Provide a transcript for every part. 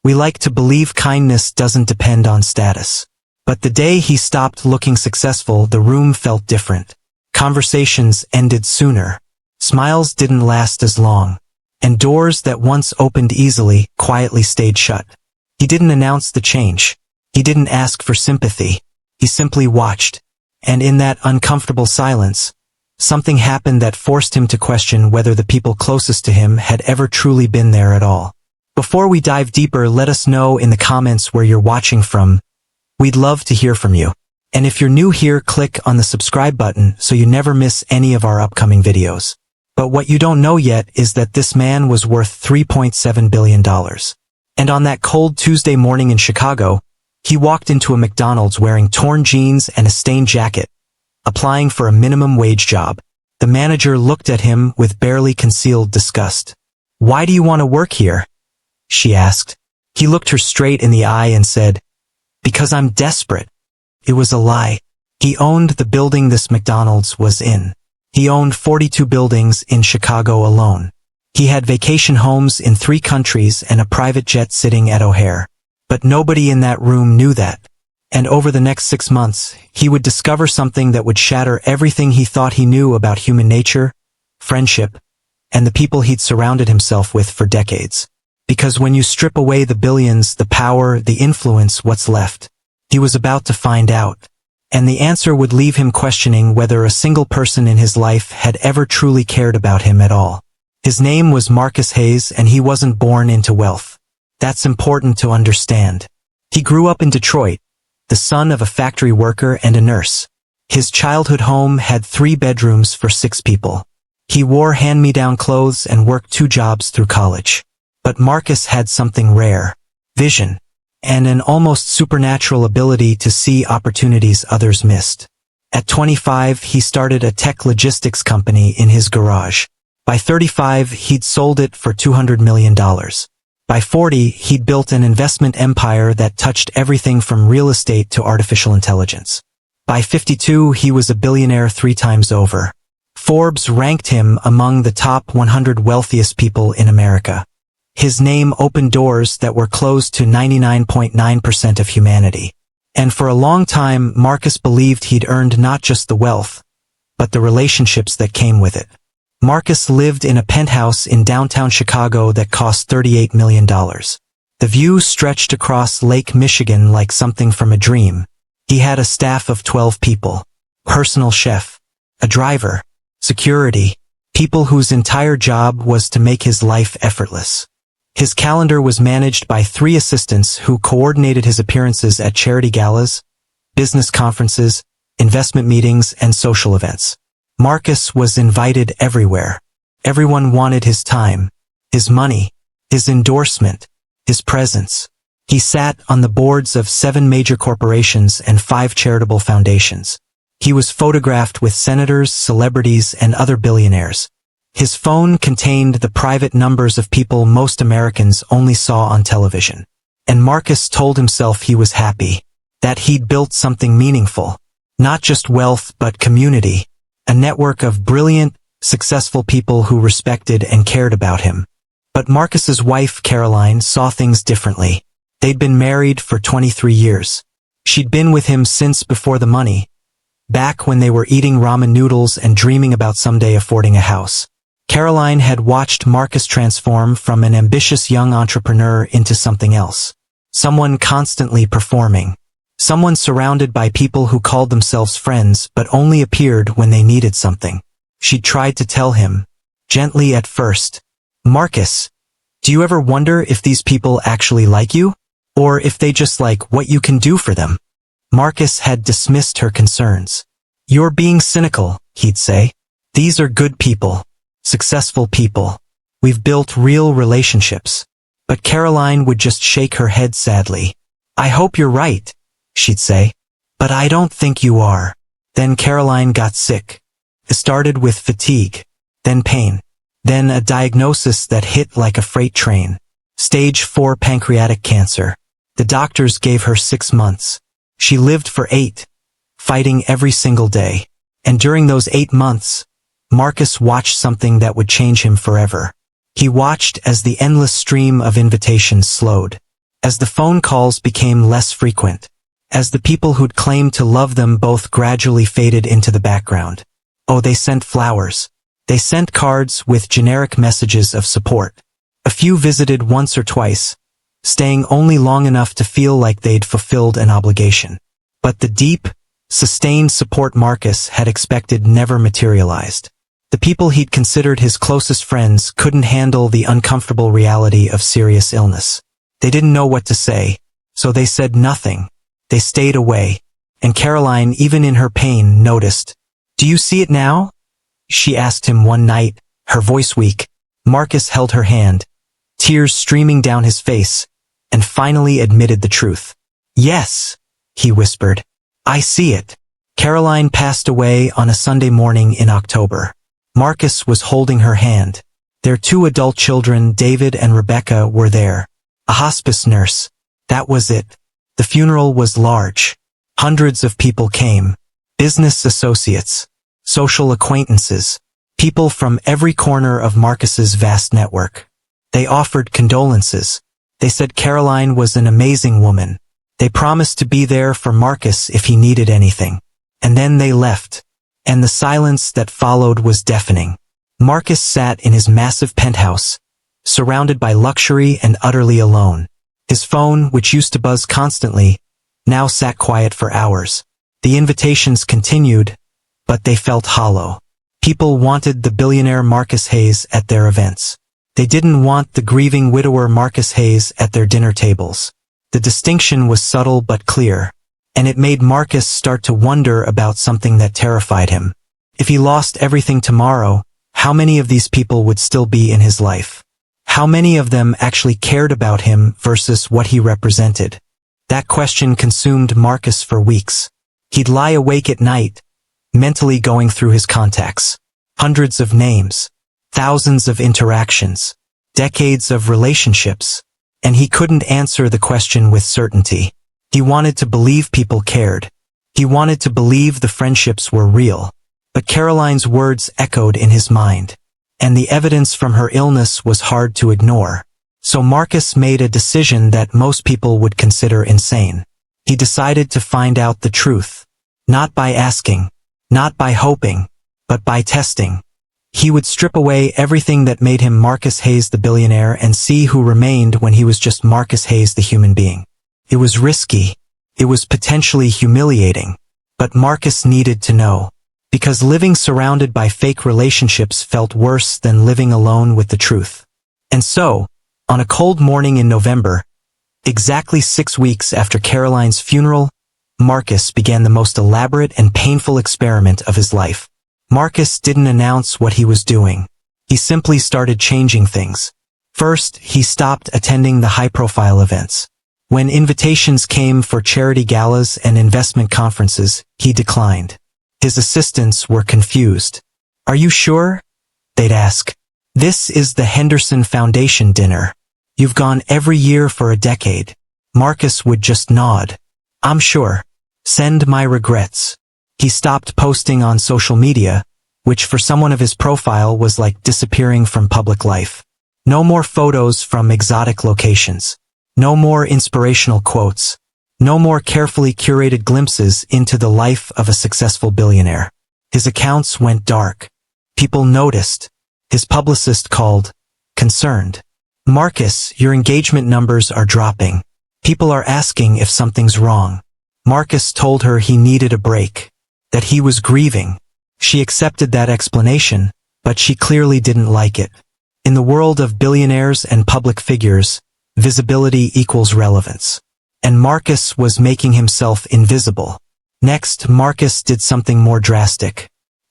We like to believe kindness doesn't depend on status. But the day he stopped looking successful, the room felt different. Conversations ended sooner. Smiles didn't last as long. And doors that once opened easily, quietly stayed shut. He didn't announce the change. He didn't ask for sympathy. He simply watched. And in that uncomfortable silence, something happened that forced him to question whether the people closest to him had ever truly been there at all. Before we dive deeper, let us know in the comments where you're watching from. We'd love to hear from you. And if you're new here, click on the subscribe button so you never miss any of our upcoming videos. But what you don't know yet is that this man was worth $3.7 billion. And on that cold Tuesday morning in Chicago, he walked into a McDonald's wearing torn jeans and a stained jacket, applying for a minimum wage job. The manager looked at him with barely concealed disgust. "Why do you want to work here?" she asked. He looked her straight in the eye and said, "Because I'm desperate." It was a lie. He owned the building this McDonald's was in. He owned 42 buildings in Chicago alone. He had vacation homes in 3 countries and a private jet sitting at O'Hare. But nobody in that room knew that. And over the next 6 months, he would discover something that would shatter everything he thought he knew about human nature, friendship, and the people he'd surrounded himself with for decades. Because when you strip away the billions, the power, the influence, what's left? He was about to find out. And the answer would leave him questioning whether a single person in his life had ever truly cared about him at all. His name was Marcus Hayes, and he wasn't born into wealth. That's important to understand. He grew up in Detroit, the son of a factory worker and a nurse. His childhood home had 3 bedrooms for 6 people. He wore hand-me-down clothes and worked 2 jobs through college. But Marcus had something rare: vision, and an almost supernatural ability to see opportunities others missed. At 25, he started a tech logistics company in his garage. By 35, he'd sold it for $200 million. By 40, he'd built an investment empire that touched everything from real estate to artificial intelligence. By 52, he was a billionaire 3 times over. Forbes ranked him among the top 100 wealthiest people in America. His name opened doors that were closed to 99.9% of humanity. And for a long time, Marcus believed he'd earned not just the wealth, but the relationships that came with it. Marcus lived in a penthouse in downtown Chicago that cost $38 million. The view stretched across Lake Michigan like something from a dream. He had a staff of 12 people, personal chef, a driver, security, people whose entire job was to make his life effortless. His calendar was managed by 3 assistants who coordinated his appearances at charity galas, business conferences, investment meetings, and social events. Marcus was invited everywhere. Everyone wanted his time, his money, his endorsement, his presence. He sat on the boards of 7 major corporations and 5 charitable foundations. He was photographed with senators, celebrities, and other billionaires. His phone contained the private numbers of people most Americans only saw on television. And Marcus told himself he was happy, that he'd built something meaningful. Not just wealth, but community. A network of brilliant, successful people who respected and cared about him. But Marcus's wife, Caroline, saw things differently. They'd been married for 23 years. She'd been with him since before the money, back when they were eating ramen noodles and dreaming about someday affording a house. Caroline had watched Marcus transform from an ambitious young entrepreneur into something else. Someone constantly performing. Someone surrounded by people who called themselves friends but only appeared when they needed something. She tried to tell him, gently at first, "Marcus, do you ever wonder if these people actually like you? Or if they just like what you can do for them?" Marcus had dismissed her concerns. "You're being cynical," he'd say. "These are good people. Successful people. We've built real relationships." But Caroline would just shake her head sadly. "I hope you're right," she'd say. "But I don't think you are." Then Caroline got sick. It started with fatigue, then pain, then a diagnosis that hit like a freight train. Stage 4 pancreatic cancer. The doctors gave her 6 months. She lived for 8, fighting every single day. And during those 8 months, Marcus watched something that would change him forever. He watched as the endless stream of invitations slowed, as the phone calls became less frequent, as the people who'd claimed to love them both gradually faded into the background. Oh, they sent flowers. They sent cards with generic messages of support. A few visited once or twice, staying only long enough to feel like they'd fulfilled an obligation. But the deep, sustained support Marcus had expected never materialized. The people he'd considered his closest friends couldn't handle the uncomfortable reality of serious illness. They didn't know what to say, so they said nothing. They stayed away, and Caroline, even in her pain, noticed. "Do you see it now?" she asked him one night, her voice weak. Marcus held her hand, tears streaming down his face, and finally admitted the truth. "Yes," he whispered. "I see it." Caroline passed away on a Sunday morning in October. Marcus was holding her hand. Their 2 adult children, David and Rebecca, were there. A hospice nurse. That was it. The funeral was large. Hundreds of people came. Business associates, social acquaintances, people from every corner of Marcus's vast network. They offered condolences. They said Caroline was an amazing woman. They promised to be there for Marcus if he needed anything. And then they left. And the silence that followed was deafening. Marcus sat in his massive penthouse, surrounded by luxury and utterly alone. His phone, which used to buzz constantly, now sat quiet for hours. The invitations continued, but they felt hollow. People wanted the billionaire Marcus Hayes at their events. They didn't want the grieving widower Marcus Hayes at their dinner tables. The distinction was subtle but clear, and it made Marcus start to wonder about something that terrified him. If he lost everything tomorrow, how many of these people would still be in his life? How many of them actually cared about him versus what he represented? That question consumed Marcus for weeks. He'd lie awake at night, mentally going through his contacts. Hundreds of names, thousands of interactions, decades of relationships, and he couldn't answer the question with certainty. He wanted to believe people cared. He wanted to believe the friendships were real. But Caroline's words echoed in his mind, and the evidence from her illness was hard to ignore. So Marcus made a decision that most people would consider insane. He decided to find out the truth. Not by asking, not by hoping, but by testing. He would strip away everything that made him Marcus Hayes the billionaire and see who remained when he was just Marcus Hayes the human being. It was risky. It was potentially humiliating. But Marcus needed to know. Because living surrounded by fake relationships felt worse than living alone with the truth. And so, on a cold morning in November, exactly 6 weeks after Caroline's funeral, Marcus began the most elaborate and painful experiment of his life. Marcus didn't announce what he was doing. He simply started changing things. First, he stopped attending the high-profile events. When invitations came for charity galas and investment conferences, he declined. His assistants were confused. "Are you sure?" they'd ask. "This is the Henderson Foundation dinner. You've gone every year for a decade." Marcus would just nod. "I'm sure. Send my regrets." He stopped posting on social media, which for someone of his profile was like disappearing from public life. No more photos from exotic locations. No more inspirational quotes. No more carefully curated glimpses into the life of a successful billionaire. His accounts went dark. People noticed. His publicist called, concerned. "Marcus, your engagement numbers are dropping. People are asking if something's wrong." Marcus told her he needed a break, that he was grieving. She accepted that explanation, but she clearly didn't like it. In the world of billionaires and public figures, visibility equals relevance. And Marcus was making himself invisible. Next, Marcus did something more drastic.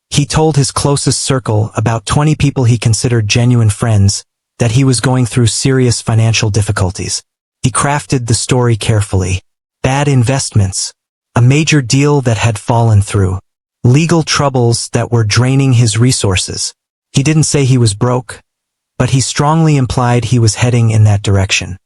He told his closest circle, about 20 people he considered genuine friends, that he was going through serious financial difficulties. He crafted the story carefully. Bad investments, a major deal that had fallen through, legal troubles that were draining his resources. He didn't say he was broke, but he strongly implied he was heading in that direction.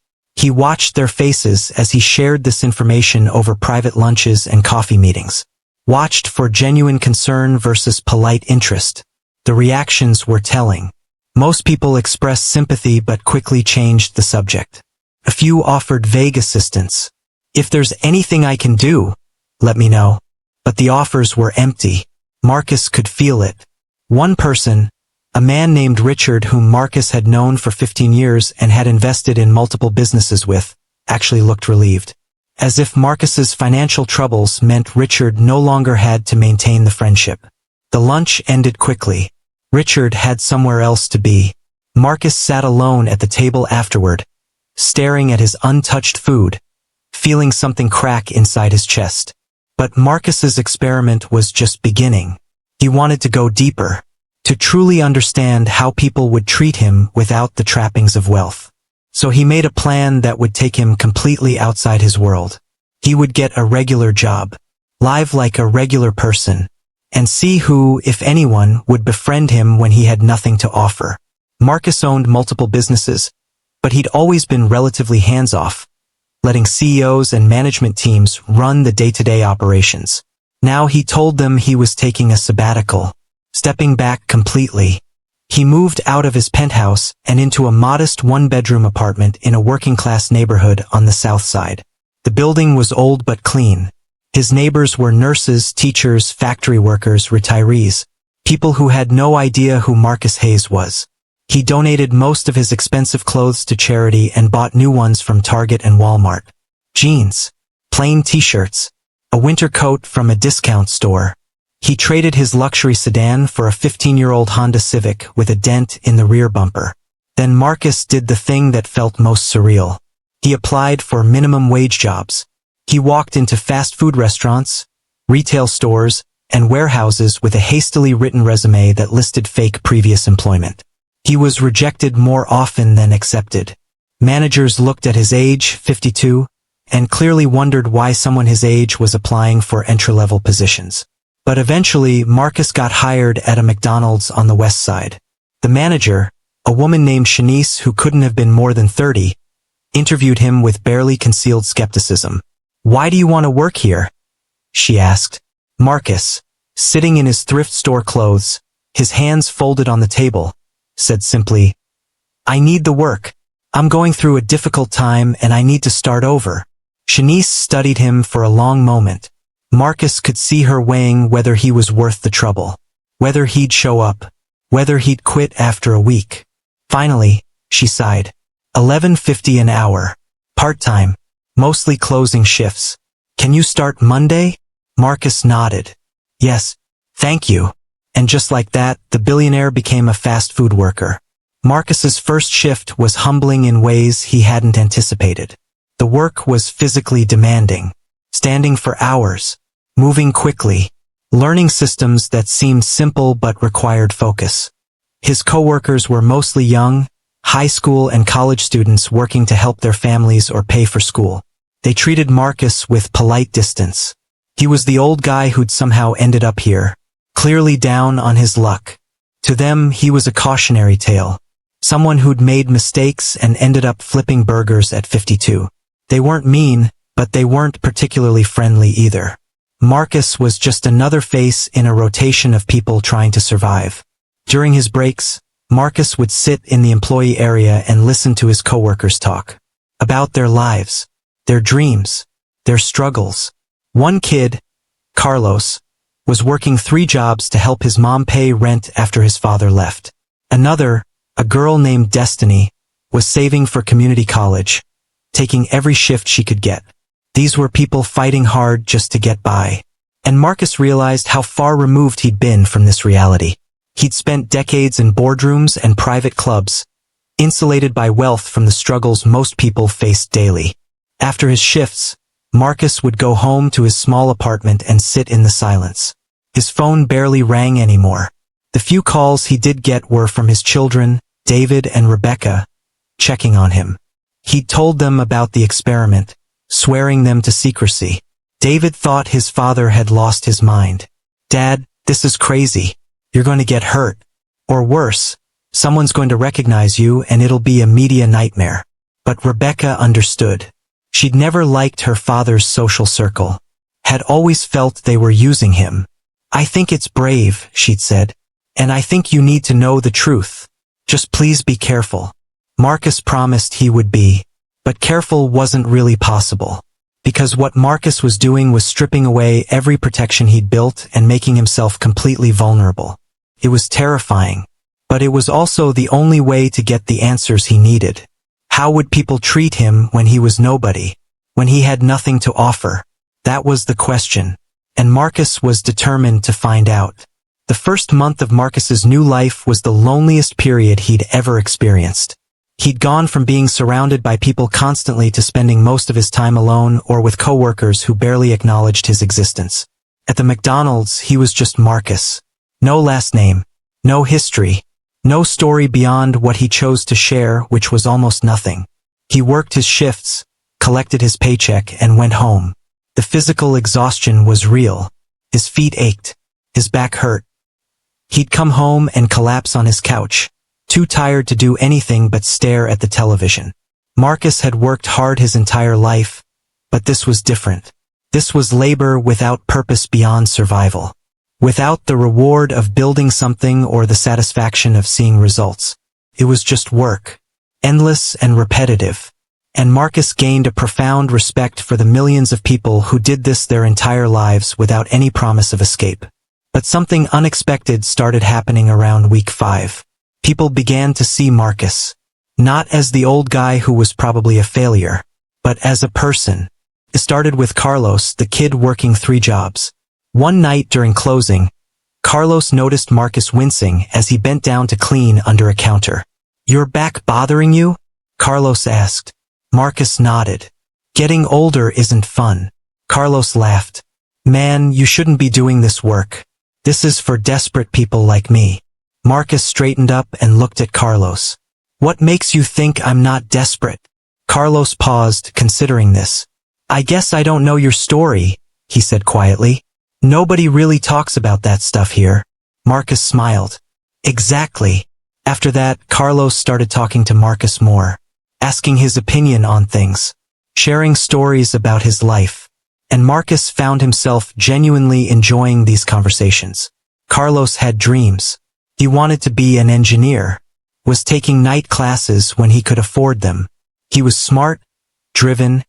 He watched their faces as he shared this information over private lunches and coffee meetings. Watched for genuine concern versus polite interest. The reactions were telling. Most people expressed sympathy but quickly changed the subject. A few offered vague assistance. If there's anything I can do, let me know. But the offers were empty. Marcus could feel it. One person, a man named Richard whom Marcus had known for 15 years and had invested in multiple businesses with, actually looked relieved. As if Marcus's financial troubles meant Richard no longer had to maintain the friendship. The lunch ended quickly. Richard had somewhere else to be. Marcus sat alone at the table afterward, staring at his untouched food, feeling something crack inside his chest. But Marcus's experiment was just beginning. He wanted to go deeper, to truly understand how people would treat him without the trappings of wealth. So he made a plan that would take him completely outside his world. He would get a regular job, live like a regular person, and see who, if anyone, would befriend him when he had nothing to offer. Marcus owned multiple businesses, but he'd always been relatively hands-off, letting CEOs and management teams run the day-to-day operations. Now he told them he was taking a sabbatical, stepping back completely. He moved out of his penthouse and into a modest one-bedroom apartment in a working-class neighborhood on the south side. The building was old but clean. His neighbors were nurses, teachers, factory workers, retirees, people who had no idea who Marcus Hayes was. He donated most of his expensive clothes to charity and bought new ones from Target and Walmart. Jeans, plain t-shirts, a winter coat from a discount store. He traded his luxury sedan for a 15-year-old Honda Civic with a dent in the rear bumper. Then Marcus did the thing that felt most surreal. He applied for minimum wage jobs. He walked into fast food restaurants, retail stores, and warehouses with a hastily written resume that listed fake previous employment. He was rejected more often than accepted. Managers looked at his age, 52, and clearly wondered why someone his age was applying for entry-level positions. But eventually, Marcus got hired at a McDonald's on the west side. The manager, a woman named Shanice who couldn't have been more than 30, interviewed him with barely concealed skepticism. "Why do you want to work here?" she asked. Marcus, sitting in his thrift store clothes, his hands folded on the table, said simply, "I need the work. I'm going through a difficult time and I need to start over." Shanice studied him for a long moment. Marcus could see her weighing whether he was worth the trouble, whether he'd show up, whether he'd quit after a week. Finally, she sighed. $11.50 an hour. Part-time. Mostly closing shifts. "Can you start Monday?" Marcus nodded. "Yes, thank you." And just like that, the billionaire became a fast food worker. Marcus's first shift was humbling in ways he hadn't anticipated. The work was physically demanding, standing for hours, moving quickly, learning systems that seemed simple but required focus. His coworkers were mostly young, high school and college students working to help their families or pay for school. They treated Marcus with polite distance. He was the old guy who'd somehow ended up here, clearly down on his luck. To them, he was a cautionary tale. Someone who'd made mistakes and ended up flipping burgers at 52. They weren't mean, but they weren't particularly friendly either. Marcus was just another face in a rotation of people trying to survive. During his breaks, Marcus would sit in the employee area and listen to his coworkers talk about their lives, their dreams, their struggles. One kid, Carlos, was working 3 jobs to help his mom pay rent after his father left. Another, a girl named Destiny, was saving for community college, taking every shift she could get. These were people fighting hard just to get by. And Marcus realized how far removed he'd been from this reality. He'd spent decades in boardrooms and private clubs, insulated by wealth from the struggles most people faced daily. After his shifts, Marcus would go home to his small apartment and sit in the silence. His phone barely rang anymore. The few calls he did get were from his children, David and Rebecca, checking on him. He'd told them about the experiment, swearing them to secrecy. David thought his father had lost his mind. "Dad, this is crazy. You're going to get hurt. Or worse, someone's going to recognize you and it'll be a media nightmare." But Rebecca understood. She'd never liked her father's social circle, had always felt they were using him. "I think it's brave," she'd said. "And I think you need to know the truth. Just please be careful." Marcus promised he would be. But careful wasn't really possible. Because what Marcus was doing was stripping away every protection he'd built and making himself completely vulnerable. It was terrifying. But it was also the only way to get the answers he needed. How would people treat him when he was nobody? When he had nothing to offer? That was the question. And Marcus was determined to find out. The first month of Marcus's new life was the loneliest period he'd ever experienced. He'd gone from being surrounded by people constantly to spending most of his time alone or with coworkers who barely acknowledged his existence. At the McDonald's, he was just Marcus. No last name, no history, no story beyond what he chose to share, which was almost nothing. He worked his shifts, collected his paycheck, and went home. The physical exhaustion was real. His feet ached. His back hurt. He'd come home and collapse on his couch, too tired to do anything but stare at the television. Marcus had worked hard his entire life, but this was different. This was labor without purpose beyond survival. Without the reward of building something or the satisfaction of seeing results. It was just work. Endless and repetitive. And Marcus gained a profound respect for the millions of people who did this their entire lives without any promise of escape. But something unexpected started happening around week 5. People began to see Marcus, not as the old guy who was probably a failure, but as a person. It started with Carlos, the kid working 3 jobs. One night during closing, Carlos noticed Marcus wincing as he bent down to clean under a counter. "Your back bothering you?" Carlos asked. Marcus nodded. "Getting older isn't fun." Carlos laughed. "Man, you shouldn't be doing this work. This is for desperate people like me." Marcus straightened up and looked at Carlos. "What makes you think I'm not desperate?" Carlos paused, considering this. "I guess I don't know your story," he said quietly. "Nobody really talks about that stuff here." Marcus smiled. "Exactly." After that, Carlos started talking to Marcus more, asking his opinion on things, sharing stories about his life. And Marcus found himself genuinely enjoying these conversations. Carlos had dreams. He wanted to be an engineer, was taking night classes when he could afford them. He was smart, driven,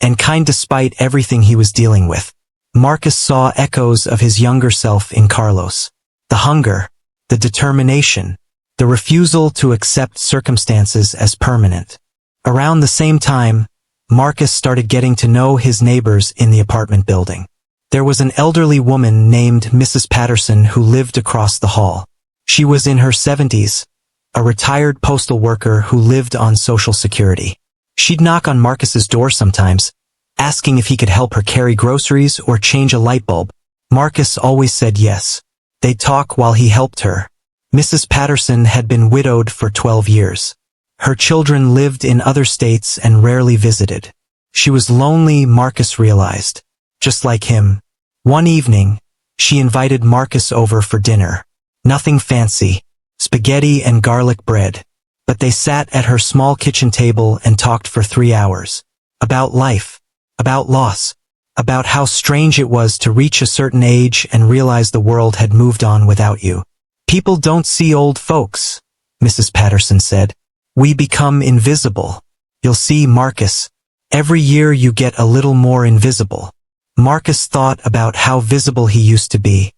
and kind despite everything he was dealing with. Marcus saw echoes of his younger self in Carlos. The hunger, the determination, the refusal to accept circumstances as permanent. Around the same time, Marcus started getting to know his neighbors in the apartment building. There was an elderly woman named Mrs. Patterson who lived across the hall. She was in her 70s, a retired postal worker who lived on Social Security. She'd knock on Marcus's door sometimes, asking if he could help her carry groceries or change a light bulb. Marcus always said yes. They'd talk while he helped her. Mrs. Patterson had been widowed for 12 years. Her children lived in other states and rarely visited. She was lonely, Marcus realized. Just like him. One evening, she invited Marcus over for dinner. Nothing fancy. Spaghetti and garlic bread. But they sat at her small kitchen table and talked for 3 hours. About life. About loss. About how strange it was to reach a certain age and realize the world had moved on without you. "People don't see old folks," Mrs. Patterson said. "We become invisible. You'll see, Marcus. Every year you get a little more invisible." Marcus thought about how visible he used to be,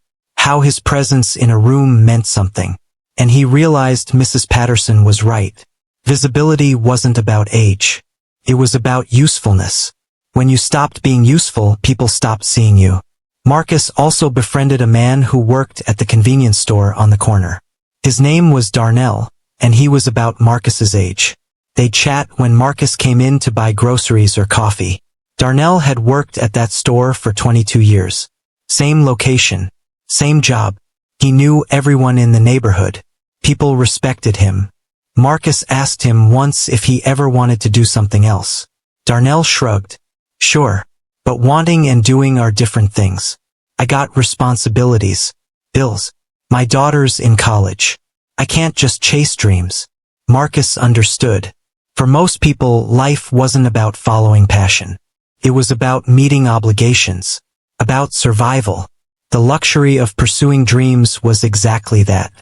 how his presence in a room meant something. And he realized Mrs. Patterson was right. Visibility wasn't about age. It was about usefulness. When you stopped being useful, people stopped seeing you. Marcus also befriended a man who worked at the convenience store on the corner. His name was Darnell, and he was about Marcus's age. They'd chat when Marcus came in to buy groceries or coffee. Darnell had worked at that store for 22 years. Same location, same job. He knew everyone in the neighborhood. People respected him. Marcus asked him once if he ever wanted to do something else. Darnell shrugged. "Sure, but wanting and doing are different things. I got responsibilities, bills. My daughter's in college. I can't just chase dreams." Marcus understood. For most people, life wasn't about following passion. It was about meeting obligations, about survival. The luxury of pursuing dreams was exactly that.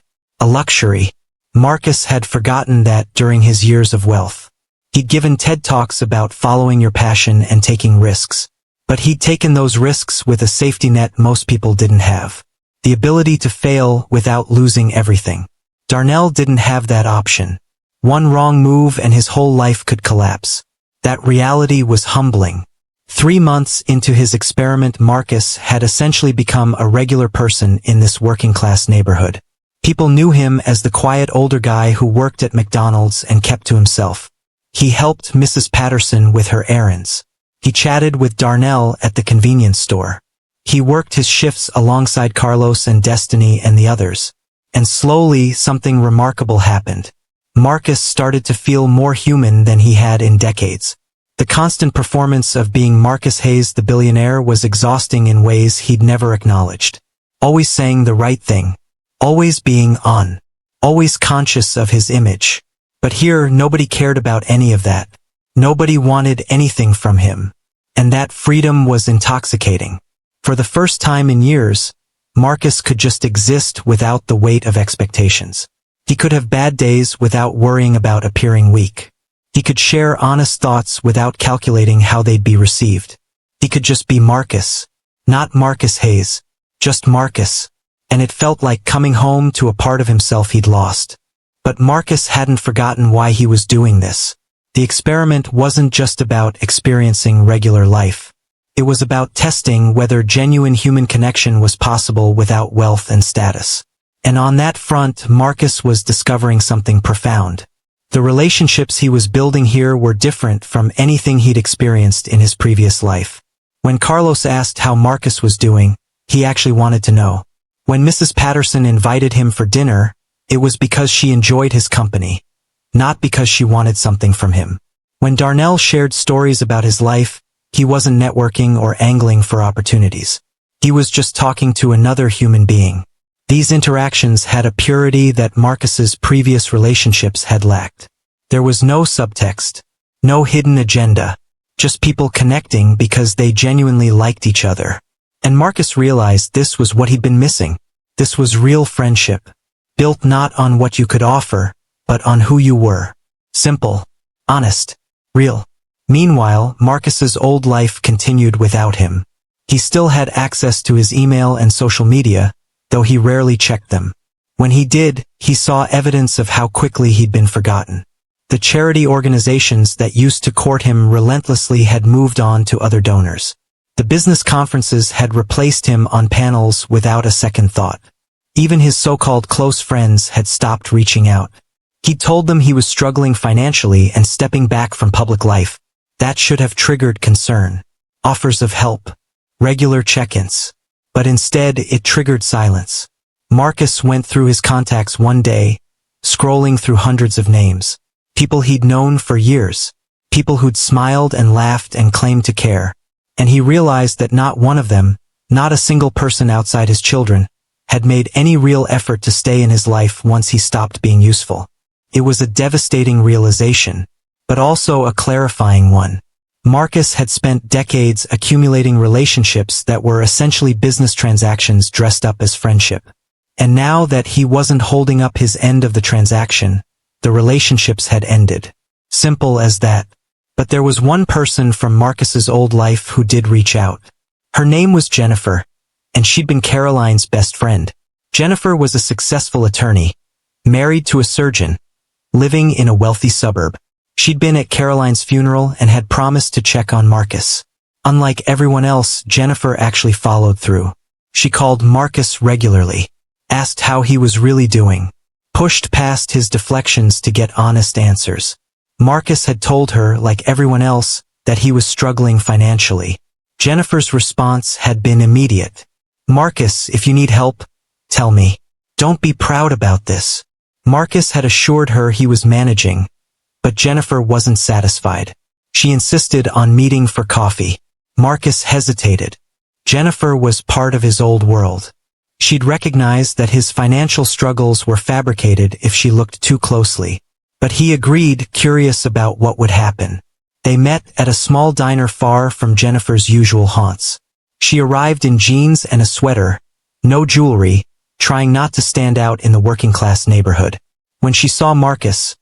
A luxury. Marcus had forgotten that during his years of wealth. He'd given TED Talks about following your passion and taking risks. But he'd taken those risks with a safety net most people didn't have. The ability to fail without losing everything. Darnell didn't have that option. One wrong move and his whole life could collapse. That reality was humbling. 3 months into his experiment, Marcus had essentially become a regular person in this working-class neighborhood. People knew him as the quiet older guy who worked at McDonald's and kept to himself. He helped Mrs. Patterson with her errands. He chatted with Darnell at the convenience store. He worked his shifts alongside Carlos and Destiny and the others. And slowly, something remarkable happened. Marcus started to feel more human than he had in decades. The constant performance of being Marcus Hayes the billionaire was exhausting in ways he'd never acknowledged. Always saying the right thing. Always being on. Always conscious of his image. But here, nobody cared about any of that. Nobody wanted anything from him. And that freedom was intoxicating. For the first time in years, Marcus could just exist without the weight of expectations. He could have bad days without worrying about appearing weak. He could share honest thoughts without calculating how they'd be received. He could just be Marcus. Not Marcus Hayes. Just Marcus. And it felt like coming home to a part of himself he'd lost. But Marcus hadn't forgotten why he was doing this. The experiment wasn't just about experiencing regular life. It was about testing whether genuine human connection was possible without wealth and status. And on that front, Marcus was discovering something profound. The relationships he was building here were different from anything he'd experienced in his previous life. When Carlos asked how Marcus was doing, he actually wanted to know. When Mrs. Patterson invited him for dinner, it was because she enjoyed his company. Not because she wanted something from him. When Darnell shared stories about his life, he wasn't networking or angling for opportunities. He was just talking to another human being. These interactions had a purity that Marcus's previous relationships had lacked. There was no subtext, no hidden agenda, just people connecting because they genuinely liked each other. And Marcus realized this was what he'd been missing. This was real friendship, built not on what you could offer, but on who you were. Simple, honest, real. Meanwhile, Marcus's old life continued without him. He still had access to his email and social media, though he rarely checked them. When he did, he saw evidence of how quickly he'd been forgotten. The charity organizations that used to court him relentlessly had moved on to other donors. The business conferences had replaced him on panels without a second thought. Even his so-called close friends had stopped reaching out. He told them he was struggling financially and stepping back from public life. That should have triggered concern, offers of help, regular check-ins. But instead, it triggered silence. Marcus went through his contacts one day, scrolling through hundreds of names. People he'd known for years. People who'd smiled and laughed and claimed to care. And he realized that not one of them, not a single person outside his children, had made any real effort to stay in his life once he stopped being useful. It was a devastating realization, but also a clarifying one. Marcus had spent decades accumulating relationships that were essentially business transactions dressed up as friendship. And now that he wasn't holding up his end of the transaction, the relationships had ended. Simple as that. But there was one person from Marcus's old life who did reach out. Her name was Jennifer, and she'd been Caroline's best friend. Jennifer was a successful attorney, married to a surgeon, living in a wealthy suburb. She'd been at Caroline's funeral and had promised to check on Marcus. Unlike everyone else, Jennifer actually followed through. She called Marcus regularly, asked how he was really doing, pushed past his deflections to get honest answers. Marcus had told her, like everyone else, that he was struggling financially. Jennifer's response had been immediate. Marcus, if you need help, tell me. Don't be proud about this. Marcus had assured her he was managing, but Jennifer wasn't satisfied. She insisted on meeting for coffee. Marcus hesitated. Jennifer was part of his old world. She'd recognized that his financial struggles were fabricated if she looked too closely. But he agreed, curious about what would happen. They met at a small diner far from Jennifer's usual haunts. She arrived in jeans and a sweater, no jewelry, trying not to stand out in the working-class neighborhood. When she saw Marcus,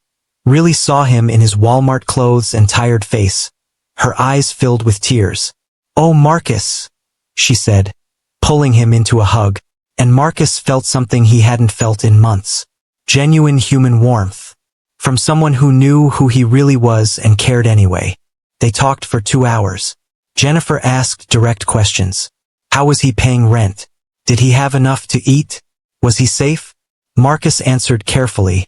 really saw him in his Walmart clothes and tired face. Her eyes filled with tears. "Oh, Marcus," she said, pulling him into a hug, and Marcus felt something he hadn't felt in months. Genuine human warmth. From someone who knew who he really was and cared anyway. They talked for 2 hours. Jennifer asked direct questions. How was he paying rent? Did he have enough to eat? Was he safe? Marcus answered carefully,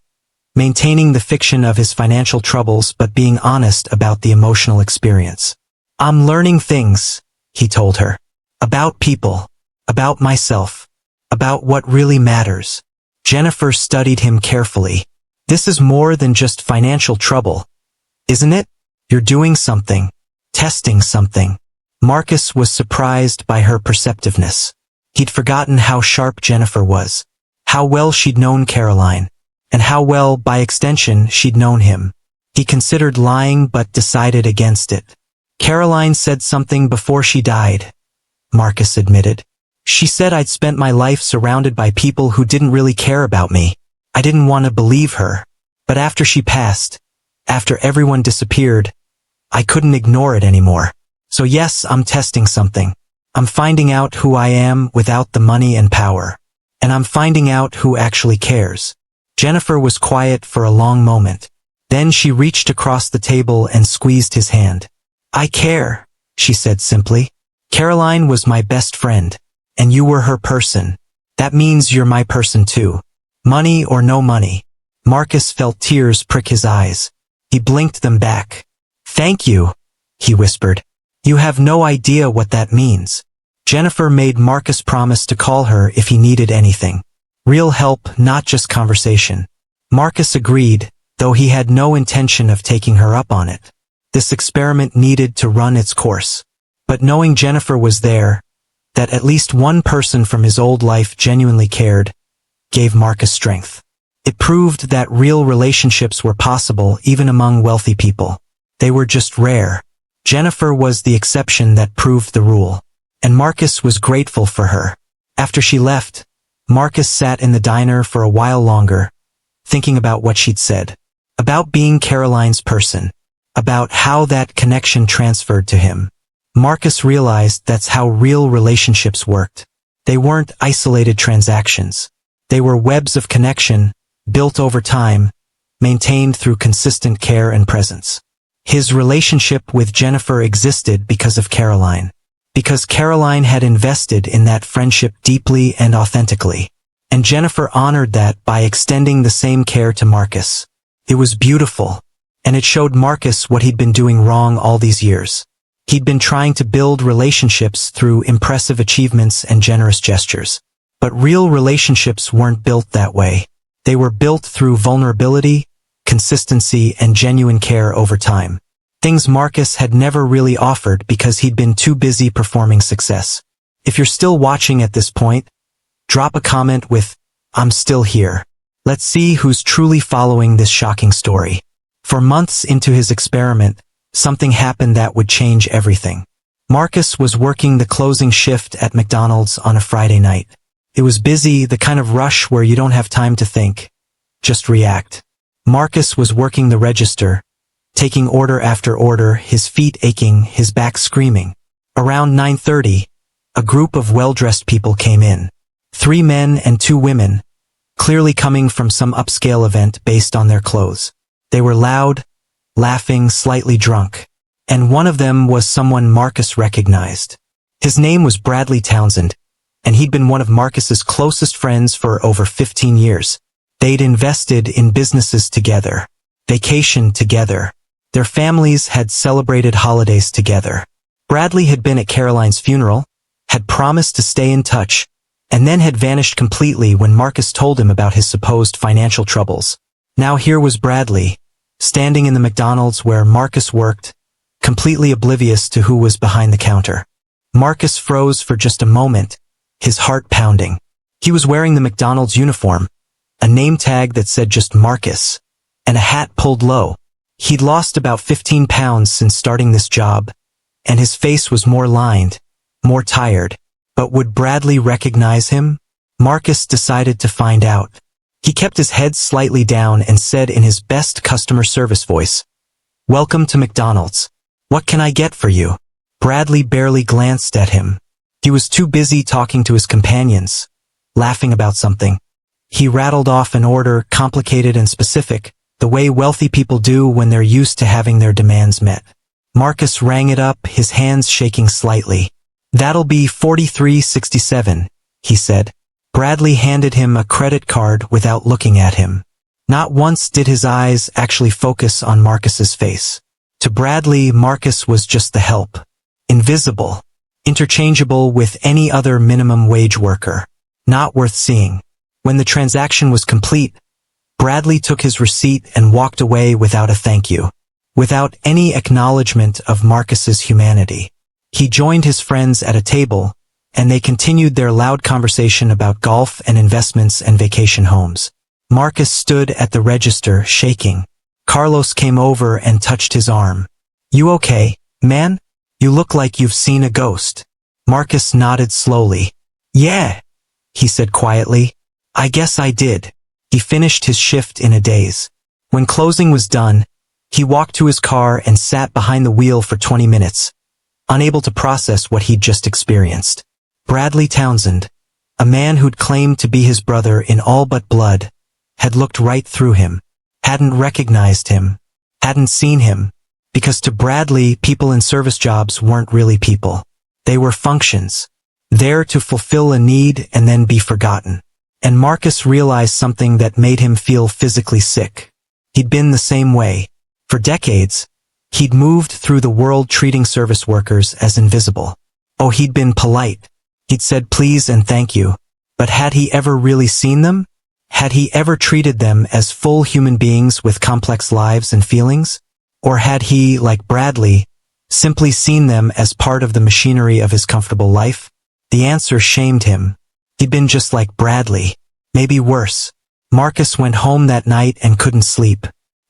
maintaining the fiction of his financial troubles but being honest about the emotional experience. "I'm learning things," he told her. "About people. About myself. About what really matters." Jennifer studied him carefully. "This is more than just financial trouble, isn't it? You're doing something. Testing something." Marcus was surprised by her perceptiveness. He'd forgotten how sharp Jennifer was, how well she'd known Caroline, and how well, by extension, she'd known him. He considered lying but decided against it. "Caroline said something before she died," Marcus admitted. "She said I'd spent my life surrounded by people who didn't really care about me. I didn't want to believe her. But after she passed, after everyone disappeared, I couldn't ignore it anymore. So yes, I'm testing something. I'm finding out who I am without the money and power. And I'm finding out who actually cares." Jennifer was quiet for a long moment. Then she reached across the table and squeezed his hand. "I care," she said simply. "Caroline was my best friend. And you were her person. That means you're my person too. Money or no money." Marcus felt tears prick his eyes. He blinked them back. "Thank you," he whispered. "You have no idea what that means." Jennifer made Marcus promise to call her if he needed anything. Real help, not just conversation. Marcus agreed, though he had no intention of taking her up on it. This experiment needed to run its course. But knowing Jennifer was there, that at least one person from his old life genuinely cared, gave Marcus strength. It proved that real relationships were possible even among wealthy people. They were just rare. Jennifer was the exception that proved the rule. And Marcus was grateful for her. After she left, Marcus sat in the diner for a while longer, thinking about what she'd said. About being Caroline's person. About how that connection transferred to him. Marcus realized that's how real relationships worked. They weren't isolated transactions. They were webs of connection, built over time, maintained through consistent care and presence. His relationship with Jennifer existed because of Caroline. Because Caroline had invested in that friendship deeply and authentically. And Jennifer honored that by extending the same care to Marcus. It was beautiful. And it showed Marcus what he'd been doing wrong all these years. He'd been trying to build relationships through impressive achievements and generous gestures. But real relationships weren't built that way. They were built through vulnerability, consistency, and genuine care over time. Things Marcus had never really offered because he'd been too busy performing success. If you're still watching at this point, drop a comment with, "I'm still here." Let's see who's truly following this shocking story. For months into his experiment, something happened that would change everything. Marcus was working the closing shift at McDonald's on a Friday night. It was busy, the kind of rush where you don't have time to think, just react. Marcus was working the register, taking order after order, his feet aching, his back screaming. Around 9:30, a group of well-dressed people came in. 3 men and 2 women, clearly coming from some upscale event based on their clothes. They were loud, laughing, slightly drunk. And one of them was someone Marcus recognized. His name was Bradley Townsend, and he'd been one of Marcus's closest friends for over 15 years. They'd invested in businesses together, vacationed together. Their families had celebrated holidays together. Bradley had been at Caroline's funeral, had promised to stay in touch, and then had vanished completely when Marcus told him about his supposed financial troubles. Now here was Bradley, standing in the McDonald's where Marcus worked, completely oblivious to who was behind the counter. Marcus froze for just a moment, his heart pounding. He was wearing the McDonald's uniform, a name tag that said just Marcus, and a hat pulled low. He'd lost about 15 pounds since starting this job, and his face was more lined, more tired. But would Bradley recognize him? Marcus decided to find out. He kept his head slightly down and said in his best customer service voice, "Welcome to McDonald's. What can I get for you?" Bradley barely glanced at him. He was too busy talking to his companions, laughing about something. He rattled off an order, complicated and specific, the way wealthy people do when they're used to having their demands met. Marcus rang it up, his hands shaking slightly. "That'll be $43.67, he said. Bradley handed him a credit card without looking at him. Not once did his eyes actually focus on Marcus's face. To Bradley, Marcus was just the help. Invisible. Interchangeable with any other minimum wage worker. Not worth seeing. When the transaction was complete, Bradley took his receipt and walked away without a thank you. Without any acknowledgement of Marcus's humanity. He joined his friends at a table, and they continued their loud conversation about golf and investments and vacation homes. Marcus stood at the register, shaking. Carlos came over and touched his arm. "You okay, man? You look like you've seen a ghost." Marcus nodded slowly. "Yeah," he said quietly. "I guess I did." He finished his shift in a daze. When closing was done, he walked to his car and sat behind the wheel for 20 minutes, unable to process what he'd just experienced. Bradley Townsend, a man who'd claimed to be his brother in all but blood, had looked right through him, hadn't recognized him, hadn't seen him, because to Bradley, people in service jobs weren't really people. They were functions, there to fulfill a need and then be forgotten. And Marcus realized something that made him feel physically sick. He'd been the same way. For decades, he'd moved through the world treating service workers as invisible. Oh, he'd been polite. He'd said please and thank you. But had he ever really seen them? Had he ever treated them as full human beings with complex lives and feelings? Or had he, like Bradley, simply seen them as part of the machinery of his comfortable life? The answer shamed him. He'd been just like Bradley, maybe worse. Marcus went home that night and couldn't sleep.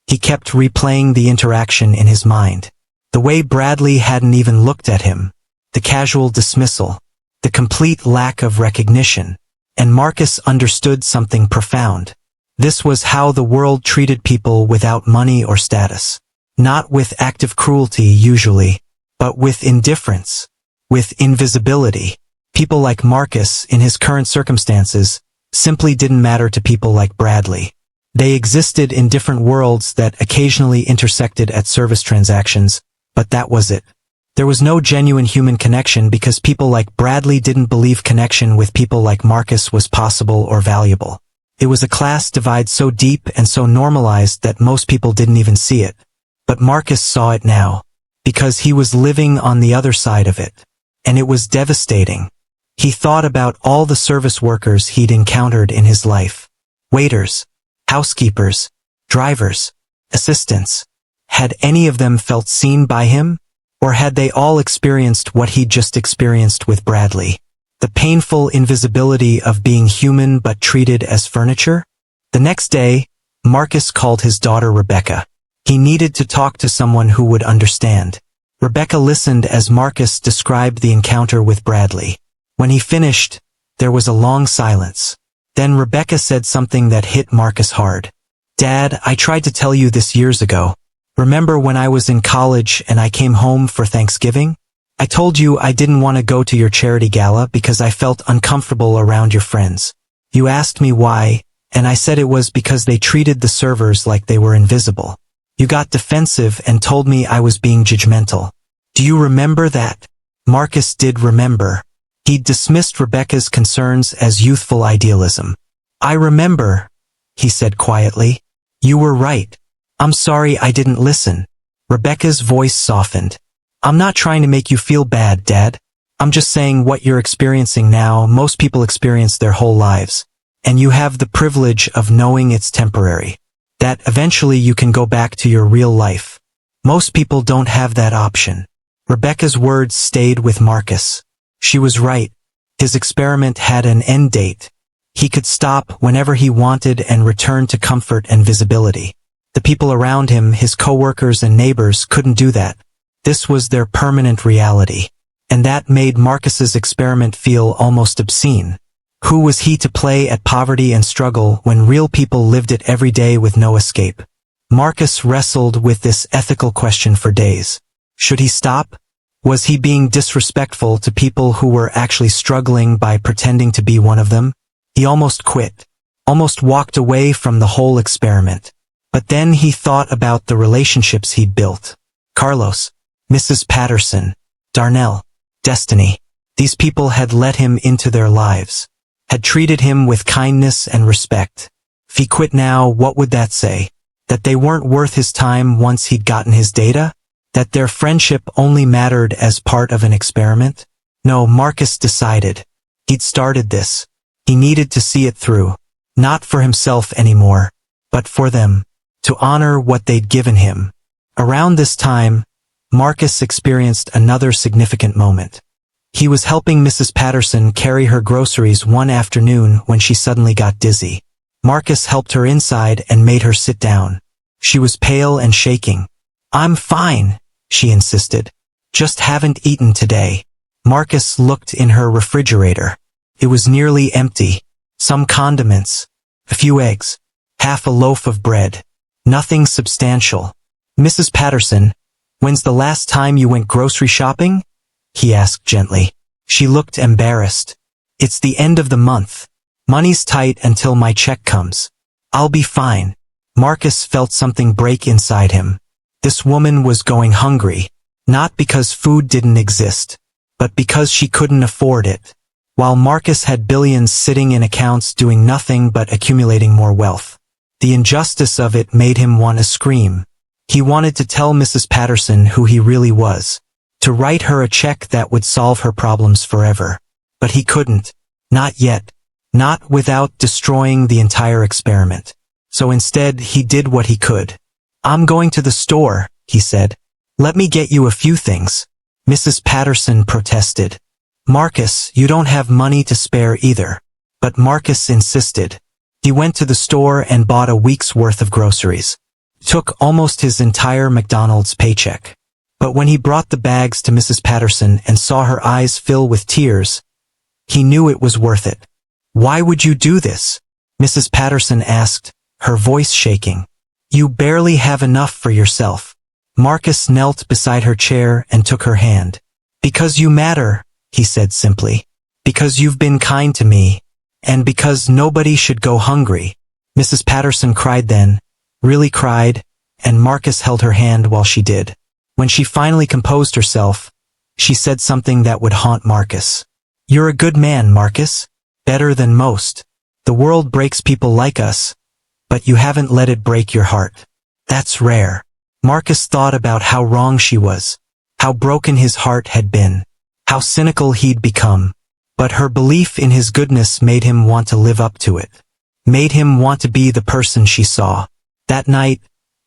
He kept replaying the interaction in his mind. The way Bradley hadn't even looked at him. The casual dismissal. The complete lack of recognition. And Marcus understood something profound. This was how the world treated people without money or status. Not with active cruelty usually, but with indifference. With invisibility. People like Marcus, in his current circumstances, simply didn't matter to people like Bradley. They existed in different worlds that occasionally intersected at service transactions, but that was it. There was no genuine human connection because people like Bradley didn't believe connection with people like Marcus was possible or valuable. It was a class divide so deep and so normalized that most people didn't even see it. But Marcus saw it now, because he was living on the other side of it. And it was devastating. He thought about all the service workers he'd encountered in his life. Waiters, housekeepers, drivers, assistants. Had any of them felt seen by him? Or had they all experienced what he'd just experienced with Bradley? The painful invisibility of being human but treated as furniture? The next day, Marcus called his daughter Rebecca. He needed to talk to someone who would understand. Rebecca listened as Marcus described the encounter with Bradley. When he finished, there was a long silence. Then Rebecca said something that hit Marcus hard. "Dad, I tried to tell you this years ago. Remember when I was in college and I came home for Thanksgiving? I told you I didn't want to go to your charity gala because I felt uncomfortable around your friends. You asked me why, and I said it was because they treated the servers like they were invisible. You got defensive and told me I was being judgmental. Do you remember that?" Marcus did remember. He'd dismissed Rebecca's concerns as youthful idealism. "I remember," he said quietly. "You were right. I'm sorry I didn't listen." Rebecca's voice softened. "I'm not trying to make you feel bad, Dad. I'm just saying what you're experiencing now, most people experience their whole lives. And you have the privilege of knowing it's temporary. That eventually you can go back to your real life. Most people don't have that option." Rebecca's words stayed with Marcus. She was right. His experiment had an end date. He could stop whenever he wanted and return to comfort and visibility. The people around him, his coworkers and neighbors, couldn't do that. This was their permanent reality. And that made Marcus's experiment feel almost obscene. Who was he to play at poverty and struggle when real people lived it every day with no escape? Marcus wrestled with this ethical question for days. Should he stop? Was he being disrespectful to people who were actually struggling by pretending to be one of them? He almost quit, almost walked away from the whole experiment. But then he thought about the relationships he'd built. Carlos, Mrs. Patterson, Darnell, Destiny. These people had let him into their lives, had treated him with kindness and respect. If he quit now, what would that say? That they weren't worth his time once he'd gotten his data? That their friendship only mattered as part of an experiment? No, Marcus decided. He'd started this. He needed to see it through. Not for himself anymore, but for them. To honor what they'd given him. Around this time, Marcus experienced another significant moment. He was helping Mrs. Patterson carry her groceries one afternoon when she suddenly got dizzy. Marcus helped her inside and made her sit down. She was pale and shaking. "I'm fine," she insisted. "Just haven't eaten today." Marcus looked in her refrigerator. It was nearly empty. Some condiments, a few eggs, half a loaf of bread. Nothing substantial. "Mrs. Patterson, when's the last time you went grocery shopping?" he asked gently. She looked embarrassed. "It's the end of the month. Money's tight until my check comes. I'll be fine." Marcus felt something break inside him. This woman was going hungry, not because food didn't exist, but because she couldn't afford it. While Marcus had billions sitting in accounts doing nothing but accumulating more wealth. The injustice of it made him want to scream. He wanted to tell Mrs. Patterson who he really was. To write her a check that would solve her problems forever. But he couldn't. Not yet. Not without destroying the entire experiment. So instead, he did what he could. "I'm going to the store," he said. "Let me get you a few things." Mrs. Patterson protested. "Marcus, you don't have money to spare either." But Marcus insisted. He went to the store and bought a week's worth of groceries. Took almost his entire McDonald's paycheck. But when he brought the bags to Mrs. Patterson and saw her eyes fill with tears, he knew it was worth it. "Why would you do this?" Mrs. Patterson asked, her voice shaking. "You barely have enough for yourself." Marcus knelt beside her chair and took her hand. "Because you matter," he said simply. "Because you've been kind to me. And because nobody should go hungry." Mrs. Patterson cried then, really cried, and Marcus held her hand while she did. When she finally composed herself, she said something that would haunt Marcus. "You're a good man, Marcus. Better than most. The world breaks people like us, but you haven't let it break your heart. That's rare." Marcus thought about how wrong she was, how broken his heart had been, how cynical he'd become. But her belief in his goodness made him want to live up to it. Made him want to be the person she saw. That night,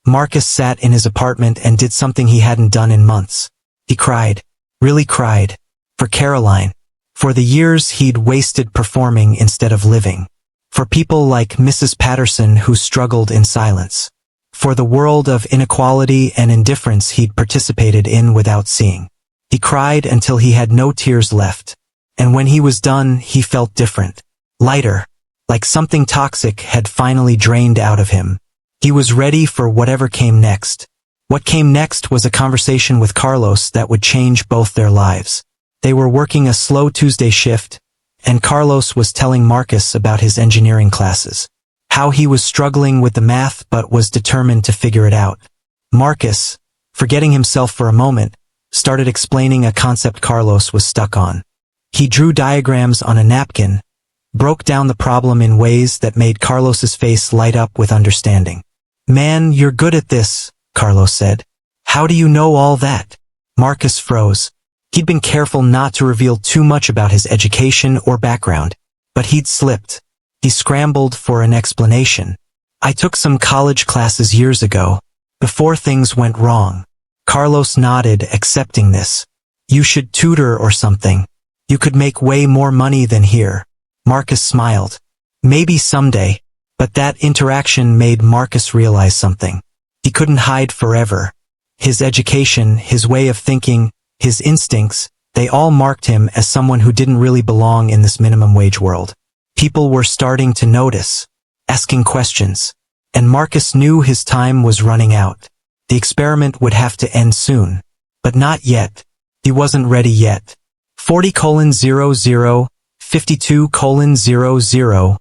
Marcus sat in his apartment and did something he hadn't done in months. He cried, really cried, for Caroline, for the years he'd wasted performing instead of living, for people like Mrs. Patterson who struggled in silence, for the world of inequality and indifference he'd participated in without seeing. He cried until he had no tears left. And when he was done, he felt different, lighter, like something toxic had finally drained out of him. He was ready for whatever came next. What came next was a conversation with Carlos that would change both their lives. They were working a slow Tuesday shift, and Carlos was telling Marcus about his engineering classes, how he was struggling with the math but was determined to figure it out. Marcus, forgetting himself for a moment, started explaining a concept Carlos was stuck on. He drew diagrams on a napkin, broke down the problem in ways that made Carlos's face light up with understanding. "Man, you're good at this," Carlos said. "How do you know all that?" Marcus froze. He'd been careful not to reveal too much about his education or background, but he'd slipped. He scrambled for an explanation. "I took some college classes years ago, before things went wrong." Carlos nodded, accepting this. "You should tutor or something. You could make way more money than here." Marcus smiled. "Maybe someday." But that interaction made Marcus realize something. He couldn't hide forever. His education, his way of thinking, his instincts, they all marked him as someone who didn't really belong in this minimum wage world. People were starting to notice, asking questions, and Marcus knew his time was running out. The experiment would have to end soon. But not yet. He wasn't ready yet. 40:00, 52:00.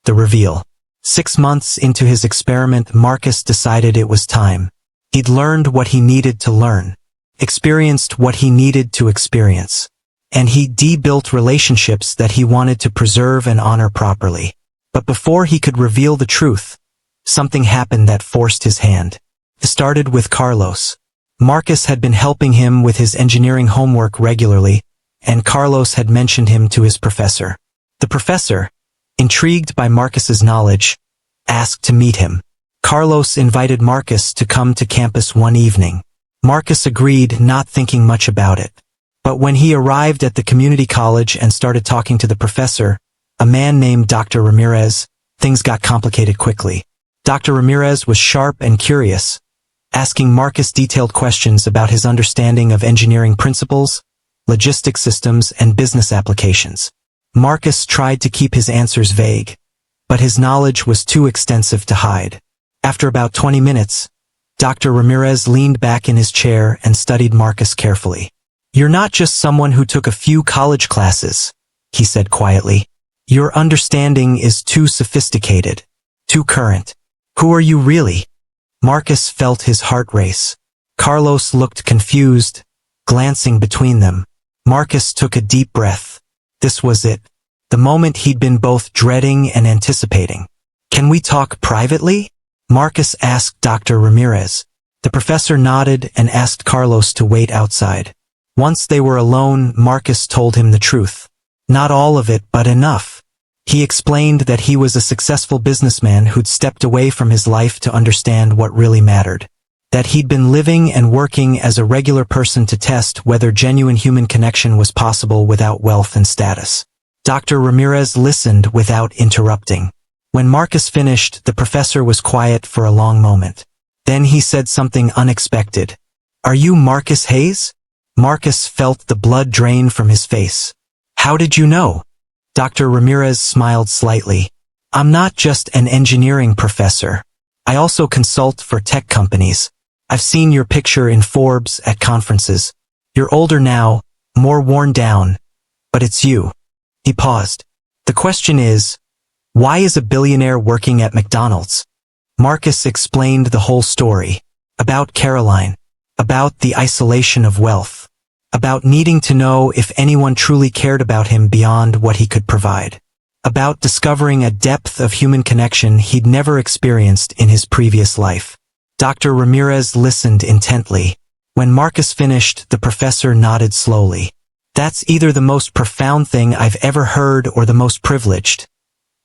The reveal. 6 months into his experiment, Marcus decided it was time. He'd learned what he needed to learn, experienced what he needed to experience, and he'd built relationships that he wanted to preserve and honor properly. But before he could reveal the truth, something happened that forced his hand. It started with Carlos. Marcus had been helping him with his engineering homework regularly, and Carlos had mentioned him to his professor. The professor, intrigued by Marcus's knowledge, asked to meet him. Carlos invited Marcus to come to campus one evening. Marcus agreed, not thinking much about it. But when he arrived at the community college and started talking to the professor, a man named Dr. Ramirez, things got complicated quickly. Dr. Ramirez was sharp and curious, asking Marcus detailed questions about his understanding of engineering principles, logistic systems, and business applications. Marcus tried to keep his answers vague, but his knowledge was too extensive to hide. After about 20 minutes, Dr. Ramirez leaned back in his chair and studied Marcus carefully. "You're not just someone who took a few college classes," he said quietly. "Your understanding is too sophisticated, too current. Who are you really?" Marcus felt his heart race. Carlos looked confused, glancing between them. Marcus took a deep breath. This was it. The moment he'd been both dreading and anticipating. "Can we talk privately?" Marcus asked Dr. Ramirez. The professor nodded and asked Carlos to wait outside. Once they were alone, Marcus told him the truth. Not all of it, but enough. He explained that he was a successful businessman who'd stepped away from his life to understand what really mattered. That he'd been living and working as a regular person to test whether genuine human connection was possible without wealth and status. Dr. Ramirez listened without interrupting. When Marcus finished, the professor was quiet for a long moment. Then he said something unexpected. "Are you Marcus Hayes?" Marcus felt the blood drain from his face. "How did you know?" Dr. Ramirez smiled slightly. "I'm not just an engineering professor. I also consult for tech companies. I've seen your picture in Forbes at conferences. You're older now, more worn down, but it's you." He paused. "The question is, why is a billionaire working at McDonald's?" Marcus explained the whole story. About Caroline. About the isolation of wealth. About needing to know if anyone truly cared about him beyond what he could provide. About discovering a depth of human connection he'd never experienced in his previous life. Dr. Ramirez listened intently. When Marcus finished, the professor nodded slowly. "That's either the most profound thing I've ever heard or the most privileged,"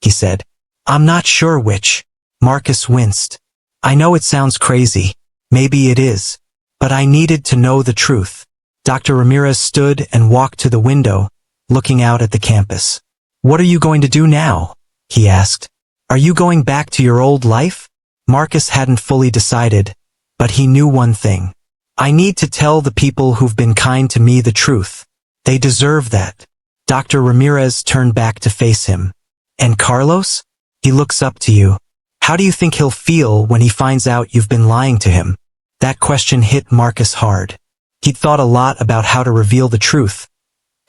he said. "I'm not sure which." Marcus winced. "I know it sounds crazy. Maybe it is. But I needed to know the truth." Dr. Ramirez stood and walked to the window, looking out at the campus. "What are you going to do now?" he asked. "Are you going back to your old life?" Marcus hadn't fully decided, but he knew one thing. "I need to tell the people who've been kind to me the truth. They deserve that." Dr. Ramirez turned back to face him. "And Carlos? He looks up to you. How do you think he'll feel when he finds out you've been lying to him?" That question hit Marcus hard. He'd thought a lot about how to reveal the truth,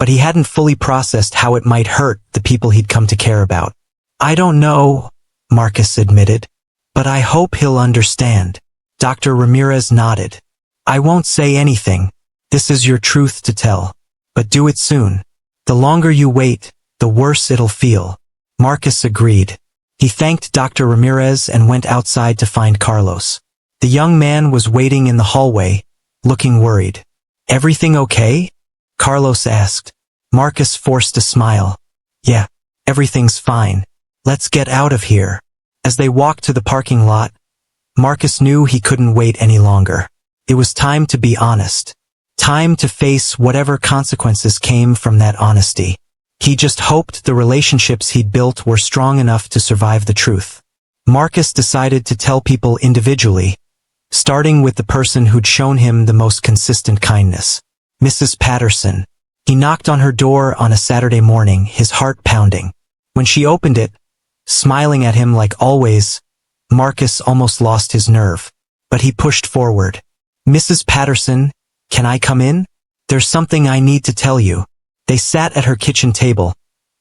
but he hadn't fully processed how it might hurt the people he'd come to care about. "I don't know," Marcus admitted, "but I hope he'll understand." Dr. Ramirez nodded. "I won't say anything. This is your truth to tell. But do it soon. The longer you wait, the worse it'll feel." Marcus agreed. He thanked Dr. Ramirez and went outside to find Carlos. The young man was waiting in the hallway, looking worried. "Everything okay?" Carlos asked. Marcus forced a smile. "Yeah, everything's fine. Let's get out of here." As they walked to the parking lot, Marcus knew he couldn't wait any longer. It was time to be honest. Time to face whatever consequences came from that honesty. He just hoped the relationships he'd built were strong enough to survive the truth. Marcus decided to tell people individually, starting with the person who'd shown him the most consistent kindness. Mrs. Patterson. He knocked on her door on a Saturday morning, his heart pounding. When she opened it, smiling at him like always, Marcus almost lost his nerve. But he pushed forward. "Mrs. Patterson, can I come in? There's something I need to tell you." They sat at her kitchen table,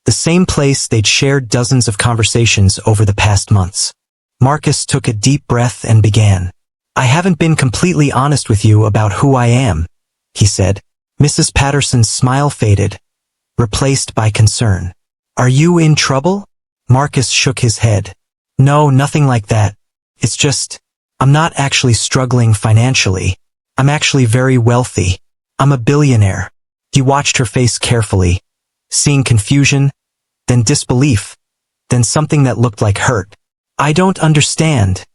the same place they'd shared dozens of conversations over the past months. Marcus took a deep breath and began. "I haven't been completely honest with you about who I am," he said. Mrs. Patterson's smile faded, replaced by concern. "Are you in trouble?" Marcus shook his head. "No, nothing like that. It's just, I'm not actually struggling financially. I'm actually very wealthy. I'm a billionaire." He watched her face carefully, seeing confusion, then disbelief, then something that looked like hurt. "I don't understand,"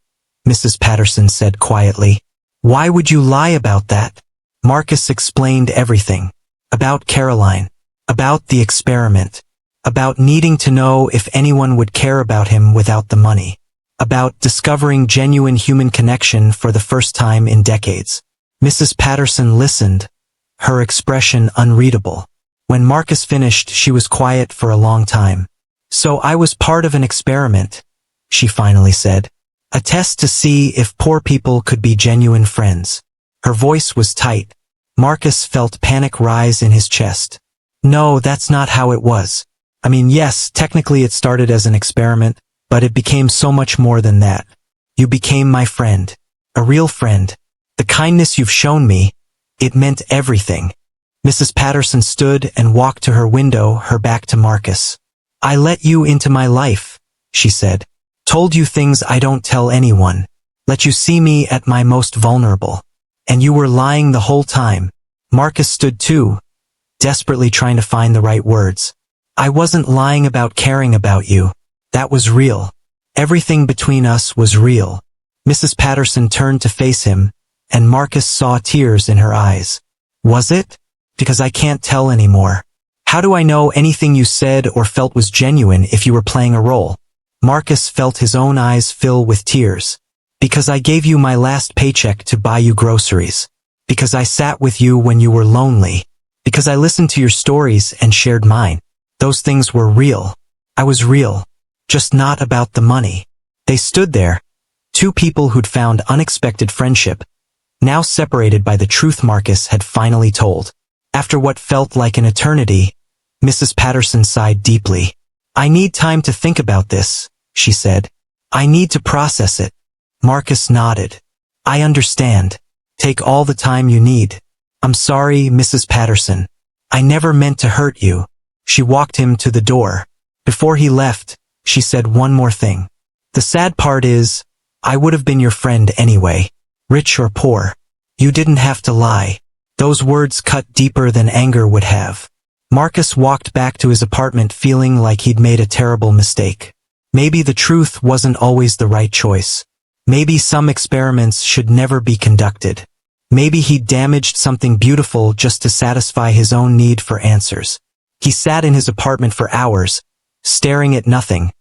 Mrs. Patterson said quietly. "Why would you lie about that?" Marcus explained everything. About Caroline. About the experiment. About needing to know if anyone would care about him without the money. About discovering genuine human connection for the first time in decades. Mrs. Patterson listened, her expression unreadable. When Marcus finished, she was quiet for a long time. "So I was part of an experiment," she finally said. "A test to see if poor people could be genuine friends." Her voice was tight. Marcus felt panic rise in his chest. "No, that's not how it was. I mean, yes, technically it started as an experiment, but it became so much more than that. You became my friend. A real friend. The kindness you've shown me, it meant everything." Mrs. Patterson stood and walked to her window, her back to Marcus. "I let you into my life," she said. "Told you things I don't tell anyone. Let you see me at my most vulnerable. And you were lying the whole time." Marcus stood too, desperately trying to find the right words. "I wasn't lying about caring about you. That was real. Everything between us was real." Mrs. Patterson turned to face him, and Marcus saw tears in her eyes. "Was it? Because I can't tell anymore. How do I know anything you said or felt was genuine if you were playing a role?" Marcus felt his own eyes fill with tears. "Because I gave you my last paycheck to buy you groceries. Because I sat with you when you were lonely. Because I listened to your stories and shared mine. Those things were real. I was real. Just not about the money." They stood there, two people who'd found unexpected friendship, now separated by the truth Marcus had finally told. After what felt like an eternity, Mrs. Patterson sighed deeply. "I need time to think about this," she said. "I need to process it." Marcus nodded. "I understand. Take all the time you need. I'm sorry, Mrs. Patterson. I never meant to hurt you." She walked him to the door. Before he left, she said one more thing. "The sad part is, I would have been your friend anyway, rich or poor. You didn't have to lie." Those words cut deeper than anger would have. Marcus walked back to his apartment feeling like he'd made a terrible mistake. Maybe the truth wasn't always the right choice. Maybe some experiments should never be conducted. Maybe he'd damaged something beautiful just to satisfy his own need for answers. He sat in his apartment for hours, staring at nothing,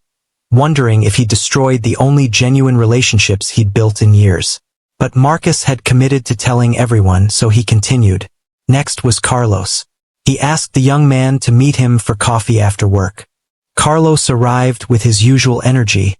wondering if he'd destroyed the only genuine relationships he'd built in years. But Marcus had committed to telling everyone, so he continued. Next was Carlos. He asked the young man to meet him for coffee after work. Carlos arrived with his usual energy,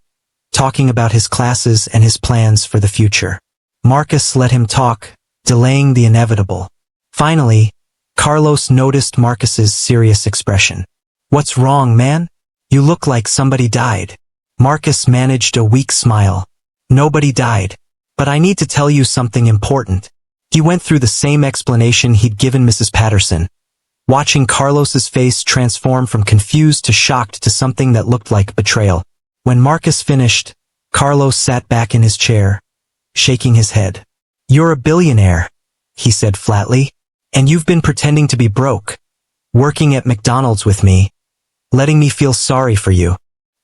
talking about his classes and his plans for the future. Marcus let him talk, delaying the inevitable. Finally, Carlos noticed Marcus's serious expression. "What's wrong, man? You look like somebody died." Marcus managed a weak smile. "Nobody died. But I need to tell you something important." He went through the same explanation he'd given Mrs. Patterson, watching Carlos's face transform from confused to shocked to something that looked like betrayal. When Marcus finished, Carlos sat back in his chair, shaking his head. "You're a billionaire," he said flatly, "and you've been pretending to be broke, working at McDonald's with me, letting me feel sorry for you."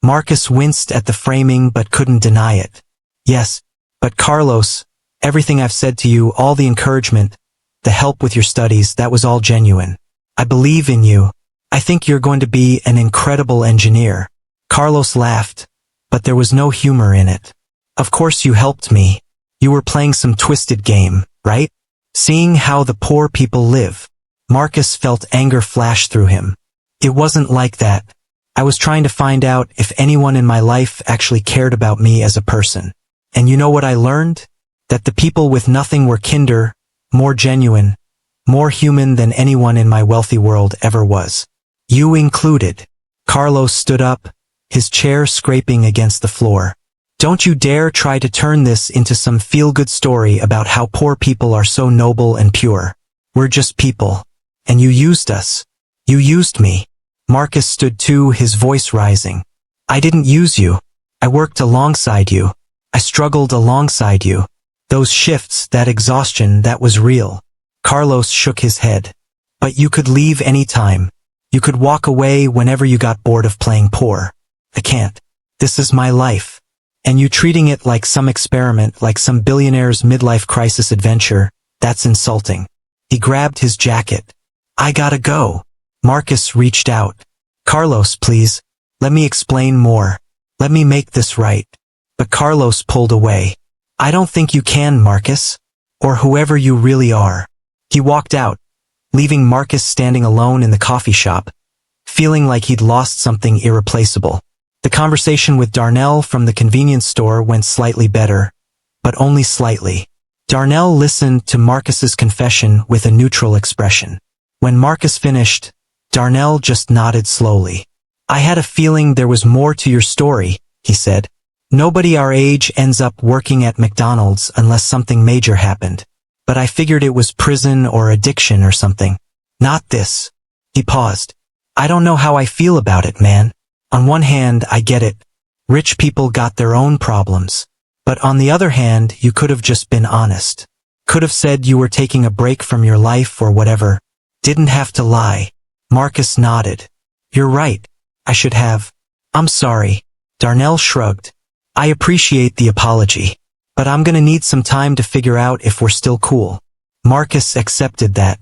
Marcus winced at the framing but couldn't deny it. "Yes, but Carlos, everything I've said to you, all the encouragement, the help with your studies, that was all genuine. I believe in you. I think you're going to be an incredible engineer." Carlos laughed, but there was no humor in it. "Of course you helped me. You were playing some twisted game, right? Seeing how the poor people live." Marcus felt anger flash through him. "It wasn't like that. I was trying to find out if anyone in my life actually cared about me as a person. And you know what I learned? That the people with nothing were kinder, more genuine, more human than anyone in my wealthy world ever was. You included. Carlos stood up, his chair scraping against the floor. Don't you dare try to turn this into some feel-good story about how poor people are so noble and pure. We're just people. And you used us. You used me. Marcus stood too, his voice rising. I didn't use you. I worked alongside you. I struggled alongside you. Those shifts, that exhaustion, that was real. Carlos shook his head. But you could leave any time. You could walk away whenever you got bored of playing poor. I can't. This is my life. And you treating it like some experiment, like some billionaire's midlife crisis adventure, that's insulting. He grabbed his jacket. I gotta go. Marcus reached out. Carlos, please. Let me explain more. Let me make this right. But Carlos pulled away. I don't think you can, Marcus. Or whoever you really are. He walked out, leaving Marcus standing alone in the coffee shop, feeling like he'd lost something irreplaceable. The conversation with Darnell from the convenience store went slightly better, but only slightly. Darnell listened to Marcus's confession with a neutral expression. When Marcus finished, Darnell just nodded slowly. I had a feeling there was more to your story, he said. Nobody our age ends up working at McDonald's unless something major happened. But I figured it was prison or addiction or something. Not this. He paused. I don't know how I feel about it, man. On one hand, I get it. Rich people got their own problems. But on the other hand, you could have just been honest. Could have said you were taking a break from your life or whatever. Didn't have to lie. Marcus nodded. You're right. I should have. I'm sorry. Darnell shrugged. I appreciate the apology. But I'm gonna need some time to figure out if we're still cool. Marcus accepted that.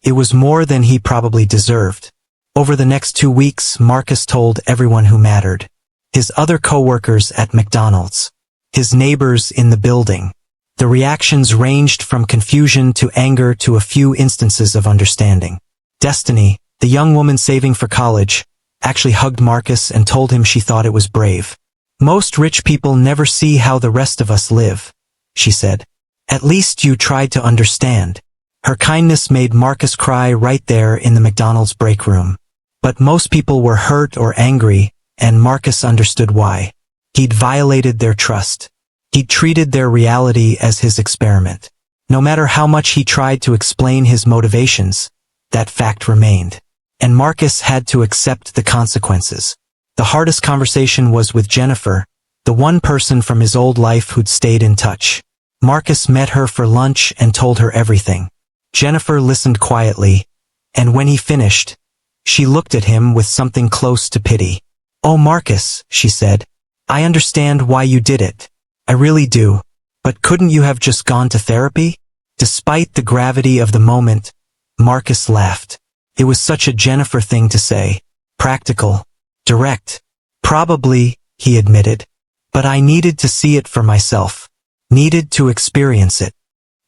It was more than he probably deserved. Over the next 2 weeks, Marcus told everyone who mattered. His other coworkers at McDonald's. His neighbors in the building. The reactions ranged from confusion to anger to a few instances of understanding. Destiny, the young woman saving for college, actually hugged Marcus and told him she thought it was brave. Most rich people never see how the rest of us live, she said. At least you tried to understand. Her kindness made Marcus cry right there in the McDonald's break room. But most people were hurt or angry, and Marcus understood why. He'd violated their trust. He'd treated their reality as his experiment. No matter how much he tried to explain his motivations, that fact remained. And Marcus had to accept the consequences. The hardest conversation was with Jennifer, the one person from his old life who'd stayed in touch. Marcus met her for lunch and told her everything. Jennifer listened quietly, and when he finished, she looked at him with something close to pity. Oh, Marcus, she said. I understand why you did it. I really do. But couldn't you have just gone to therapy? Despite the gravity of the moment, Marcus laughed. It was such a Jennifer thing to say. Practical. Direct. Probably, he admitted. But I needed to see it for myself. Needed to experience it.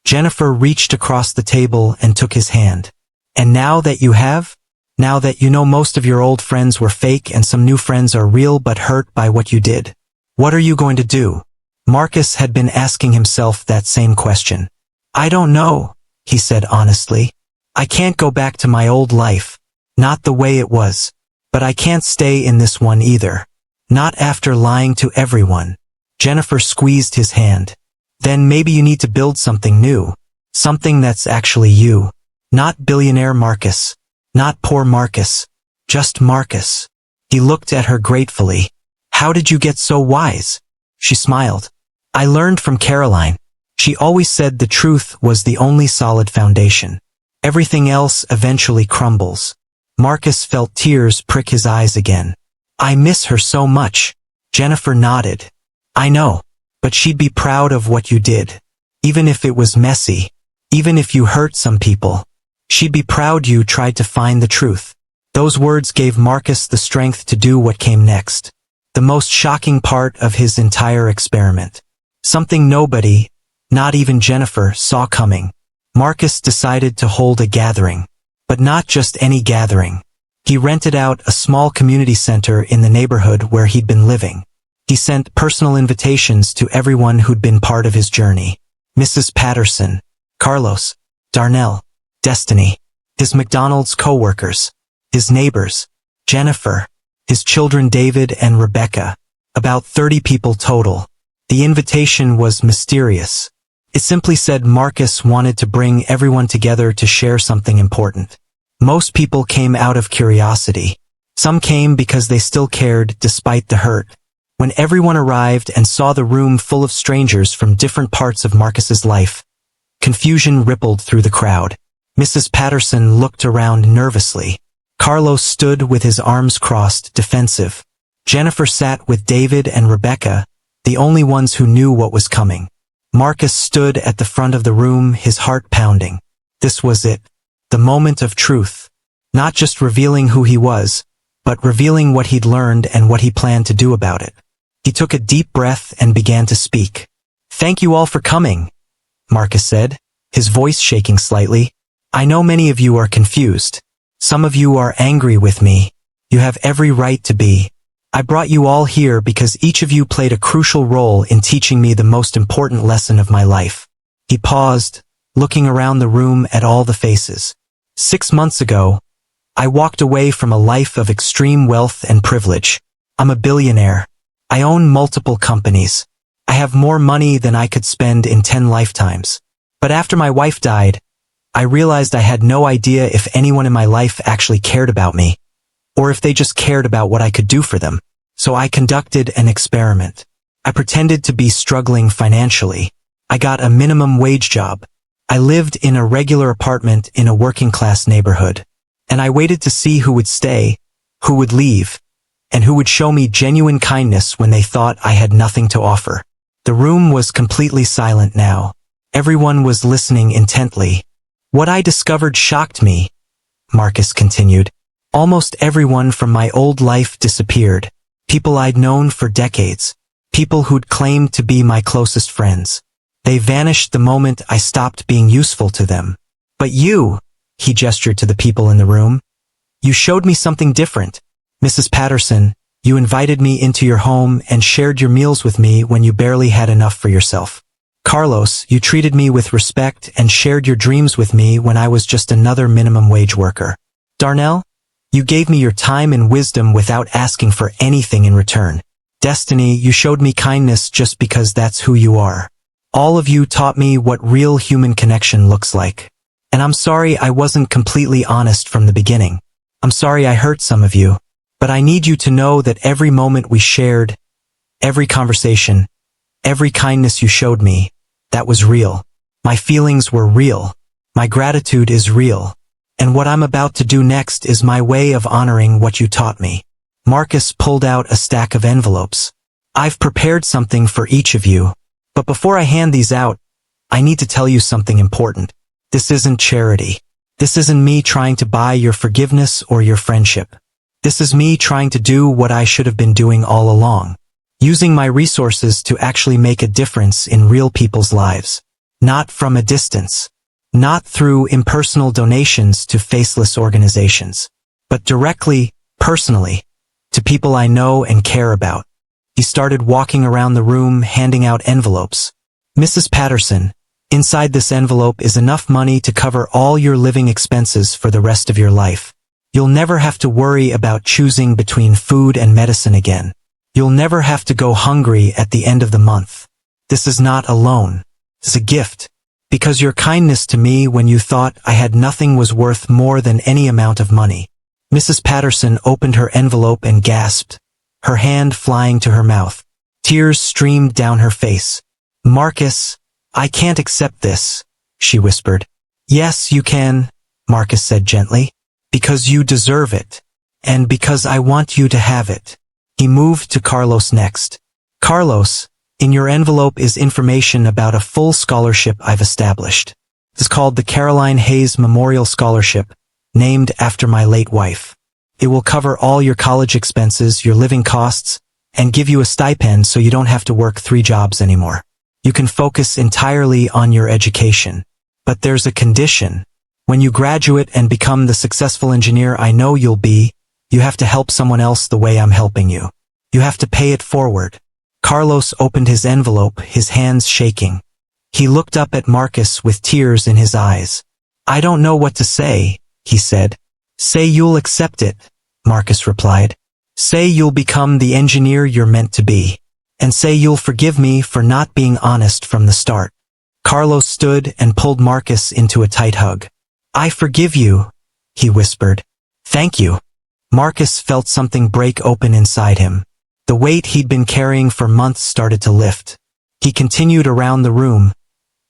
Jennifer reached across the table and took his hand. And now that you have? Now that you know most of your old friends were fake and some new friends are real but hurt by what you did, what are you going to do? Marcus had been asking himself that same question. I don't know, he said honestly. I can't go back to my old life. Not the way it was. But I can't stay in this one either. Not after lying to everyone. Jennifer squeezed his hand. Then maybe you need to build something new. Something that's actually you. Not billionaire Marcus. Not poor Marcus. Just Marcus. He looked at her gratefully. How did you get so wise? She smiled. I learned from Caroline. She always said the truth was the only solid foundation. Everything else eventually crumbles. Marcus felt tears prick his eyes again. I miss her so much. Jennifer nodded. I know. But she'd be proud of what you did. Even if it was messy. Even if you hurt some people. She'd be proud you tried to find the truth. Those words gave Marcus the strength to do what came next. The most shocking part of his entire experiment. Something nobody, not even Jennifer, saw coming. Marcus decided to hold a gathering. But not just any gathering. He rented out a small community center in the neighborhood where he'd been living. He sent personal invitations to everyone who'd been part of his journey. Mrs. Patterson, Carlos, Darnell, Destiny, his McDonald's co-workers, his neighbors, Jennifer, his children David and Rebecca, about 30 people total. The invitation was mysterious. It simply said Marcus wanted to bring everyone together to share something important. Most people came out of curiosity. Some came because they still cared despite the hurt. When everyone arrived and saw the room full of strangers from different parts of Marcus's life, confusion rippled through the crowd. Mrs. Patterson looked around nervously. Carlos stood with his arms crossed, defensive. Jennifer sat with David and Rebecca, the only ones who knew what was coming. Marcus stood at the front of the room, his heart pounding. This was it. The moment of truth. Not just revealing who he was, but revealing what he'd learned and what he planned to do about it. He took a deep breath and began to speak. "Thank you all for coming," Marcus said, his voice shaking slightly. "I know many of you are confused. Some of you are angry with me. You have every right to be. I brought you all here because each of you played a crucial role in teaching me the most important lesson of my life." He paused, looking around the room at all the faces. 6 months ago, I walked away from a life of extreme wealth and privilege. I'm a billionaire. I own multiple companies. I have more money than I could spend in 10 lifetimes. But after my wife died, I realized I had no idea if anyone in my life actually cared about me, or if they just cared about what I could do for them. So I conducted an experiment. I pretended to be struggling financially. I got a minimum wage job. I lived in a regular apartment in a working-class neighborhood. And I waited to see who would stay, who would leave, and who would show me genuine kindness when they thought I had nothing to offer. The room was completely silent now. Everyone was listening intently. "What I discovered shocked me," Marcus continued. "Almost everyone from my old life disappeared. People I'd known for decades. People who'd claimed to be my closest friends. They vanished the moment I stopped being useful to them. But you," he gestured to the people in the room, "you showed me something different. Mrs. Patterson, you invited me into your home and shared your meals with me when you barely had enough for yourself. Carlos, you treated me with respect and shared your dreams with me when I was just another minimum wage worker. Darnell, you gave me your time and wisdom without asking for anything in return. Destiny, you showed me kindness just because that's who you are. All of you taught me what real human connection looks like. And I'm sorry I wasn't completely honest from the beginning. I'm sorry I hurt some of you. But I need you to know that every moment we shared, every conversation, every kindness you showed me, that was real. My feelings were real. My gratitude is real. And what I'm about to do next is my way of honoring what you taught me." Marcus pulled out a stack of envelopes. "I've prepared something for each of you. But before I hand these out, I need to tell you something important. This isn't charity. This isn't me trying to buy your forgiveness or your friendship. This is me trying to do what I should have been doing all along. Using my resources to actually make a difference in real people's lives. Not from a distance. Not through impersonal donations to faceless organizations. But directly, personally, to people I know and care about." He started walking around the room handing out envelopes. "Mrs. Patterson, inside this envelope is enough money to cover all your living expenses for the rest of your life. You'll never have to worry about choosing between food and medicine again. You'll never have to go hungry at the end of the month. This is not a loan. It's a gift. Because your kindness to me when you thought I had nothing was worth more than any amount of money." Mrs. Patterson opened her envelope and gasped, her hand flying to her mouth. Tears streamed down her face. "Marcus, I can't accept this," she whispered. "Yes, you can," Marcus said gently. "Because you deserve it. And because I want you to have it." He moved to Carlos next. "Carlos, in your envelope is information about a full scholarship I've established. It's called the Caroline Hayes Memorial Scholarship, named after my late wife. It will cover all your college expenses, your living costs, and give you a stipend so you don't have to work 3 jobs anymore. You can focus entirely on your education. But there's a condition. When you graduate and become the successful engineer I know you'll be, You have to help someone else the way I'm helping you. You have to pay it forward. Carlos opened his envelope, his hands shaking. He looked up at Marcus with tears in his eyes. I don't know what to say, he said. Say you'll accept it, Marcus replied. Say you'll become the engineer you're meant to be. And say you'll forgive me for not being honest from the start. Carlos stood and pulled Marcus into a tight hug. I forgive you, he whispered. Thank you. Marcus felt something break open inside him. The weight he'd been carrying for months started to lift. He continued around the room,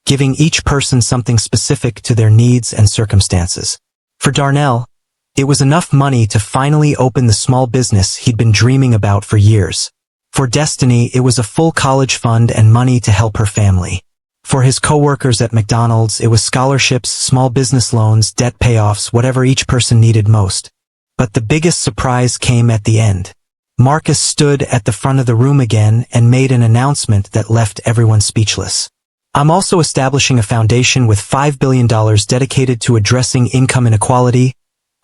giving each person something specific to their needs and circumstances. For Darnell, it was enough money to finally open the small business he'd been dreaming about for years. For Destiny, it was a full college fund and money to help her family. For his coworkers at McDonald's, it was scholarships, small business loans, debt payoffs, whatever each person needed most. But the biggest surprise came at the end. Marcus stood at the front of the room again and made an announcement that left everyone speechless. I'm also establishing a foundation with $5 billion dedicated to addressing income inequality,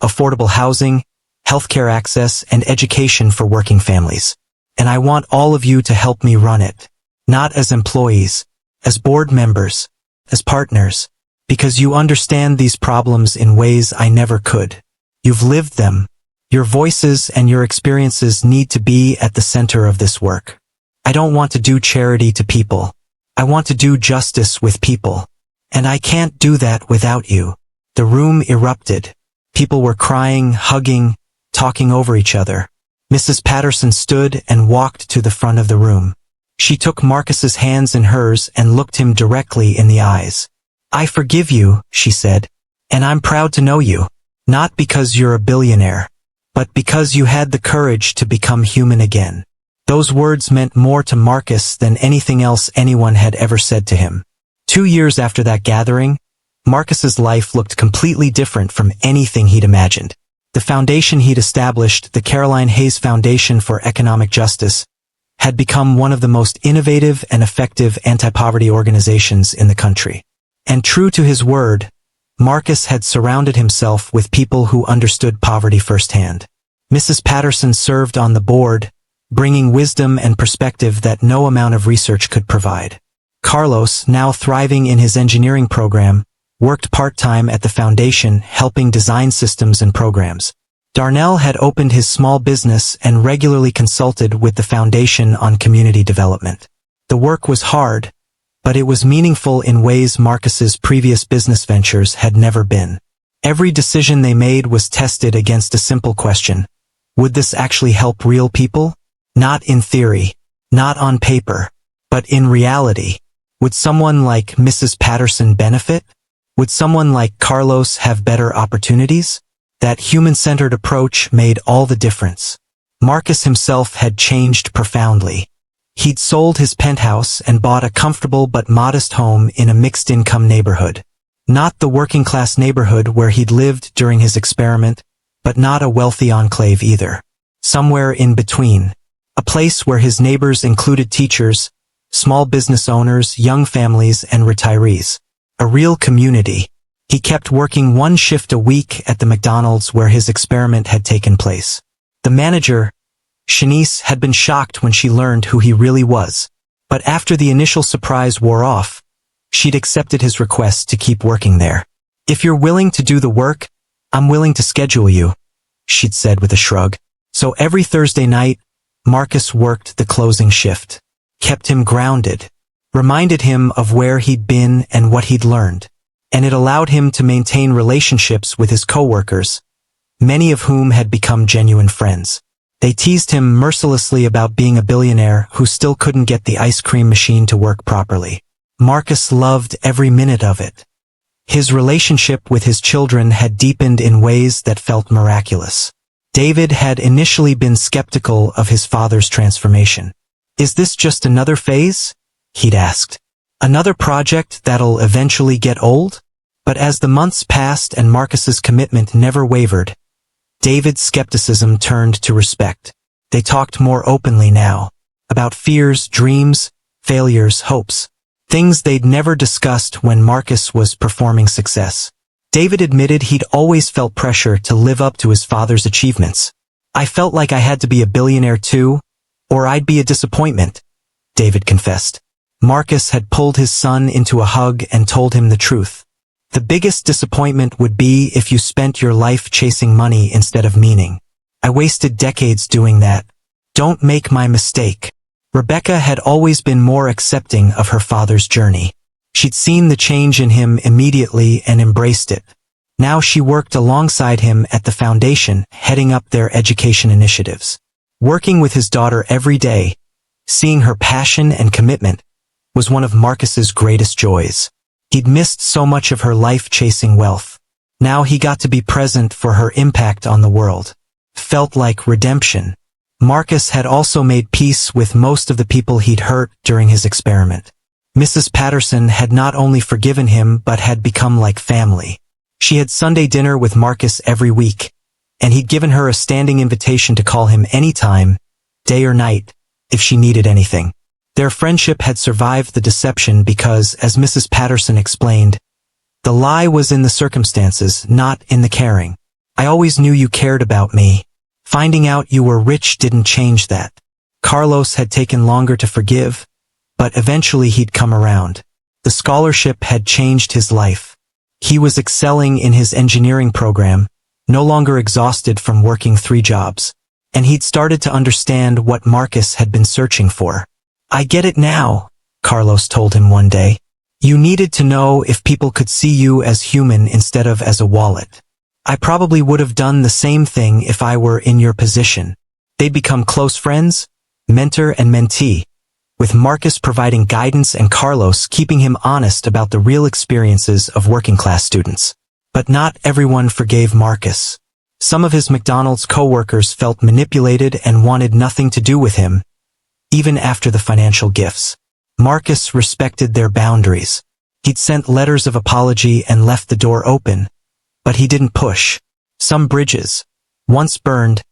affordable housing, healthcare access, and education for working families. And I want all of you to help me run it. Not as employees, as board members, as partners, because you understand these problems in ways I never could. You've lived them. Your voices and your experiences need to be at the center of this work. I don't want to do charity to people. I want to do justice with people. And I can't do that without you. The room erupted. People were crying, hugging, talking over each other. Mrs. Patterson stood and walked to the front of the room. She took Marcus's hands in hers and looked him directly in the eyes. I forgive you, she said, and I'm proud to know you. Not because you're a billionaire, but because you had the courage to become human again. Those words meant more to Marcus than anything else anyone had ever said to him. 2 years after that gathering, Marcus's life looked completely different from anything he'd imagined. The foundation he'd established, the Caroline Hayes Foundation for Economic Justice, had become one of the most innovative and effective anti-poverty organizations in the country. And true to his word, Marcus had surrounded himself with people who understood poverty firsthand. Mrs. Patterson served on the board, bringing wisdom and perspective that no amount of research could provide. Carlos, now thriving in his engineering program, worked part-time at the foundation helping design systems and programs. Darnell had opened his small business and regularly consulted with the foundation on community development. The work was hard, but it was meaningful in ways Marcus's previous business ventures had never been. Every decision they made was tested against a simple question. Would this actually help real people? Not in theory, not on paper, but in reality. Would someone like Mrs. Patterson benefit? Would someone like Carlos have better opportunities? That human-centered approach made all the difference. Marcus himself had changed profoundly. He'd sold his penthouse and bought a comfortable but modest home in a mixed-income neighborhood. Not the working-class neighborhood where he'd lived during his experiment, but not a wealthy enclave either. Somewhere in between. A place where his neighbors included teachers, small business owners, young families, and retirees. A real community. He kept working one shift a week at the McDonald's where his experiment had taken place. The manager, Shanice, had been shocked when she learned who he really was. But after the initial surprise wore off, she'd accepted his request to keep working there. If you're willing to do the work, I'm willing to schedule you, she'd said with a shrug. So every Thursday night, Marcus worked the closing shift. Kept him grounded. Reminded him of where he'd been and what he'd learned. And it allowed him to maintain relationships with his coworkers, many of whom had become genuine friends. They teased him mercilessly about being a billionaire who still couldn't get the ice cream machine to work properly. Marcus loved every minute of it. His relationship with his children had deepened in ways that felt miraculous. David had initially been skeptical of his father's transformation. Is this just another phase? He'd asked. Another project that'll eventually get old? But as the months passed and Marcus's commitment never wavered, David's skepticism turned to respect. They talked more openly now, about fears, dreams, failures, hopes, things they'd never discussed when Marcus was performing success. David admitted he'd always felt pressure to live up to his father's achievements, I felt like I had to be a billionaire too, or I'd be a disappointment, David confessed. Marcus had pulled his son into a hug and told him the truth. The biggest disappointment would be if you spent your life chasing money instead of meaning. I wasted decades doing that. Don't make my mistake. Rebecca had always been more accepting of her father's journey. She'd seen the change in him immediately and embraced it. Now she worked alongside him at the foundation, heading up their education initiatives. Working with his daughter every day, seeing her passion and commitment, was one of Marcus's greatest joys. He'd missed so much of her life chasing wealth. Now he got to be present for her impact on the world. Felt like redemption. Marcus had also made peace with most of the people he'd hurt during his experiment. Mrs. Patterson had not only forgiven him but had become like family. She had Sunday dinner with Marcus every week, and he'd given her a standing invitation to call him anytime, day or night, if she needed anything. Their friendship had survived the deception because, as Mrs. Patterson explained, the lie was in the circumstances, not in the caring. I always knew you cared about me. Finding out you were rich didn't change that. Carlos had taken longer to forgive, but eventually he'd come around. The scholarship had changed his life. He was excelling in his engineering program, no longer exhausted from working 3 jobs. And he'd started to understand what Marcus had been searching for. I get it now, Carlos told him one day. You needed to know if people could see you as human instead of as a wallet. I probably would have done the same thing if I were in your position. They'd become close friends, mentor and mentee, with Marcus providing guidance and Carlos keeping him honest about the real experiences of working-class students. But not everyone forgave Marcus. Some of his McDonald's co-workers felt manipulated and wanted nothing to do with him, even after the financial gifts. Marcus respected their boundaries. He'd sent letters of apology and left the door open, but he didn't push. Some bridges, once burned,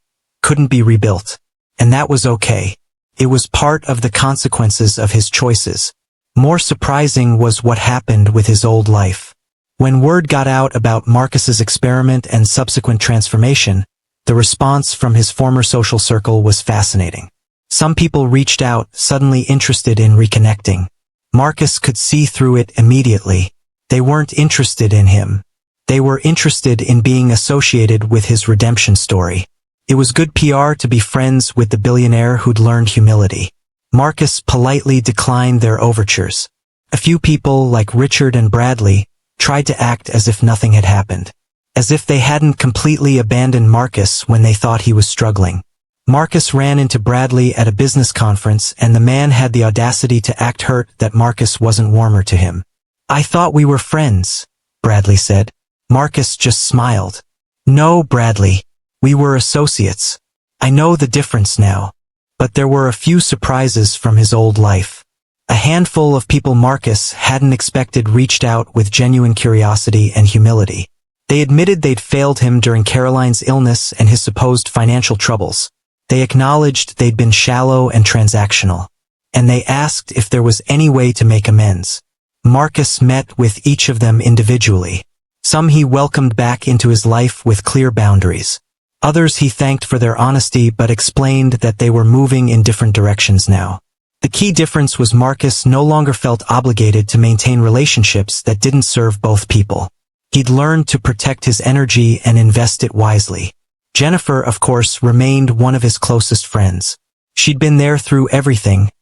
couldn't be rebuilt, and that was okay. It was part of the consequences of his choices. More surprising was what happened with his old life. When word got out about Marcus's experiment and subsequent transformation, the response from his former social circle was fascinating. Some people reached out, suddenly interested in reconnecting. Marcus could see through it immediately. They weren't interested in him. They were interested in being associated with his redemption story. It was good PR to be friends with the billionaire who'd learned humility. Marcus politely declined their overtures. A few people, like Richard and Bradley, tried to act as if nothing had happened. As if they hadn't completely abandoned Marcus when they thought he was struggling. Marcus ran into Bradley at a business conference and the man had the audacity to act hurt that Marcus wasn't warmer to him. I thought we were friends, Bradley said. Marcus just smiled. No, Bradley. We were associates. I know the difference now. But there were a few surprises from his old life. A handful of people Marcus hadn't expected reached out with genuine curiosity and humility. They admitted they'd failed him during Caroline's illness and his supposed financial troubles. They acknowledged they'd been shallow and transactional. And they asked if there was any way to make amends. Marcus met with each of them individually. Some he welcomed back into his life with clear boundaries. Others he thanked for their honesty but explained that they were moving in different directions now. The key difference was Marcus no longer felt obligated to maintain relationships that didn't serve both people. He'd learned to protect his energy and invest it wisely. Jennifer, of course, remained one of his closest friends. She'd been there through everything,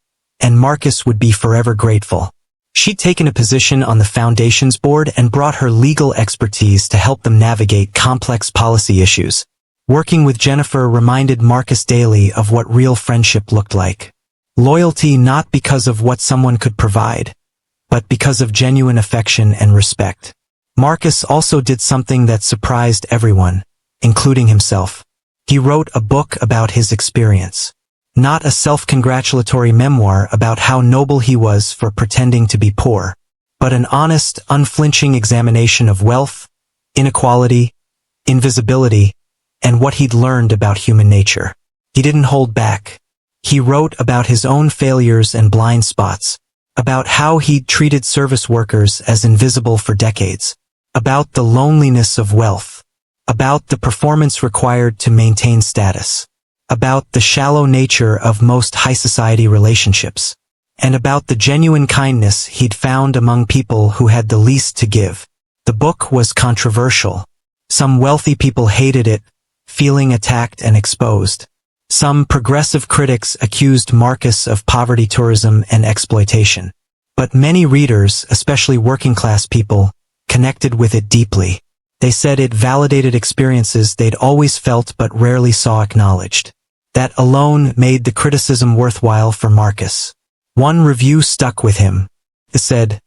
and Marcus would be forever grateful. She'd taken a position on the foundation's board and brought her legal expertise to help them navigate complex policy issues. Working with Jennifer reminded Marcus daily of what real friendship looked like. Loyalty not because of what someone could provide, but because of genuine affection and respect. Marcus also did something that surprised everyone, including himself. He wrote a book about his experience. Not a self-congratulatory memoir about how noble he was for pretending to be poor, but an honest, unflinching examination of wealth, inequality, invisibility, and what he'd learned about human nature. He didn't hold back. He wrote about his own failures and blind spots, about how he'd treated service workers as invisible for decades, about the loneliness of wealth, about the performance required to maintain status. about the shallow nature of most high society relationships, and about the genuine kindness he'd found among people who had the least to give. The book was controversial. Some wealthy people hated it, feeling attacked and exposed. Some progressive critics accused Marcus of poverty tourism and exploitation. But many readers, especially working-class people, connected with it deeply. They said it validated experiences they'd always felt but rarely saw acknowledged. That alone made the criticism worthwhile for Marcus. One review stuck with him. It said,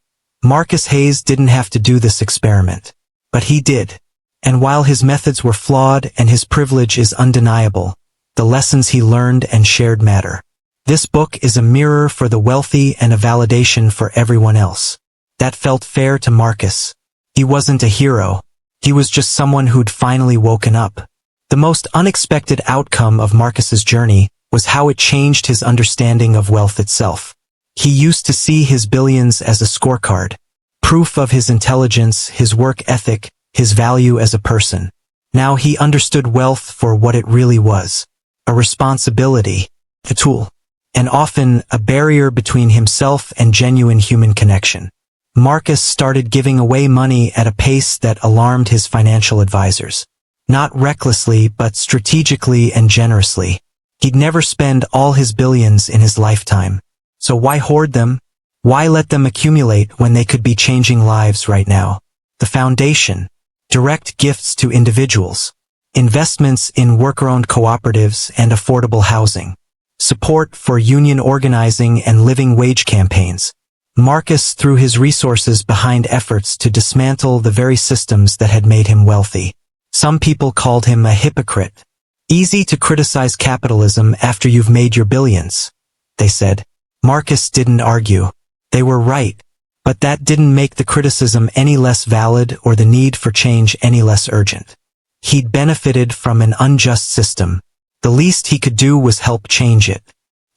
"Marcus Hayes didn't have to do this experiment. But he did. And while his methods were flawed and his privilege is undeniable, the lessons he learned and shared matter. This book is a mirror for the wealthy and a validation for everyone else." That felt fair to Marcus. He wasn't a hero. He was just someone who'd finally woken up. The most unexpected outcome of Marcus's journey was how it changed his understanding of wealth itself. He used to see his billions as a scorecard, proof of his intelligence, his work ethic, his value as a person. Now he understood wealth for what it really was. A responsibility, a tool, and often a barrier between himself and genuine human connection. Marcus started giving away money at a pace that alarmed his financial advisors. Not recklessly, but strategically and generously. He'd never spend all his billions in his lifetime. So why hoard them? Why let them accumulate when they could be changing lives right now? The foundation. Direct gifts to individuals. Investments in worker-owned cooperatives and affordable housing. Support for union organizing and living wage campaigns. Marcus threw his resources behind efforts to dismantle the very systems that had made him wealthy. Some people called him a hypocrite. Easy to criticize capitalism after you've made your billions, they said. Marcus didn't argue. They were right. But that didn't make the criticism any less valid or the need for change any less urgent. He'd benefited from an unjust system. The least he could do was help change it.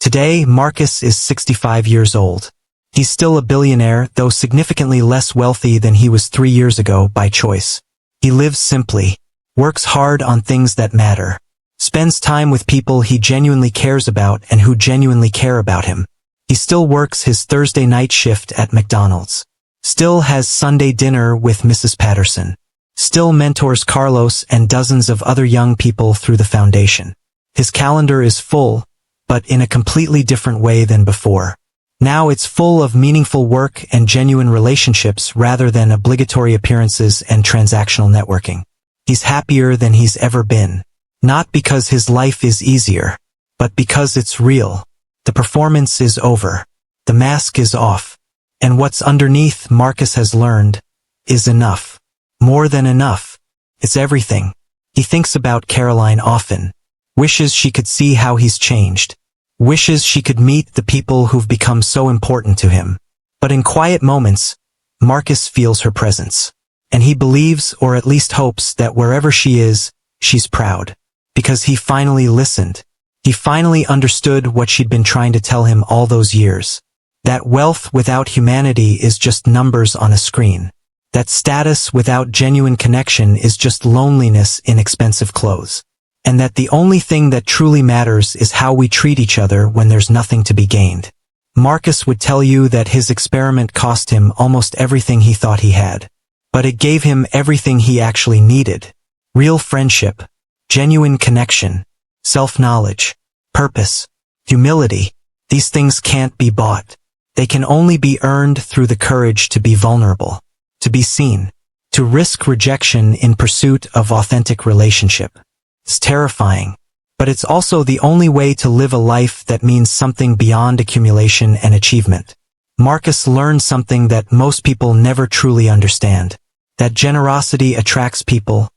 Today, Marcus is 65 years old. He's still a billionaire, though significantly less wealthy than he was 3 years ago by choice. He lives simply, works hard on things that matter, spends time with people he genuinely cares about and who genuinely care about him. He still works his Thursday night shift at McDonald's. Still has Sunday dinner with Mrs. Patterson. Still mentors Carlos and dozens of other young people through the foundation. His calendar is full, but in a completely different way than before. Now it's full of meaningful work and genuine relationships rather than obligatory appearances and transactional networking. He's happier than he's ever been. Not because his life is easier, but because it's real. The performance is over. The mask is off. And what's underneath, Marcus has learned, is enough. More than enough. It's everything. He thinks about Caroline often. Wishes she could see how he's changed. Wishes she could meet the people who've become so important to him. But in quiet moments, Marcus feels her presence. And he believes, or at least hopes, that wherever she is, she's proud. Because he finally listened. He finally understood what she'd been trying to tell him all those years. That wealth without humanity is just numbers on a screen. That status without genuine connection is just loneliness in expensive clothes. And that the only thing that truly matters is how we treat each other when there's nothing to be gained. Marcus would tell you that his experiment cost him almost everything he thought he had. But it gave him everything he actually needed. Real friendship, genuine connection, self-knowledge, purpose, humility. These things can't be bought. They can only be earned through the courage to be vulnerable, to be seen, to risk rejection in pursuit of authentic relationship. It's terrifying, but it's also the only way to live a life that means something beyond accumulation and achievement. Marcus learned something that most people never truly understand. That generosity attracts people,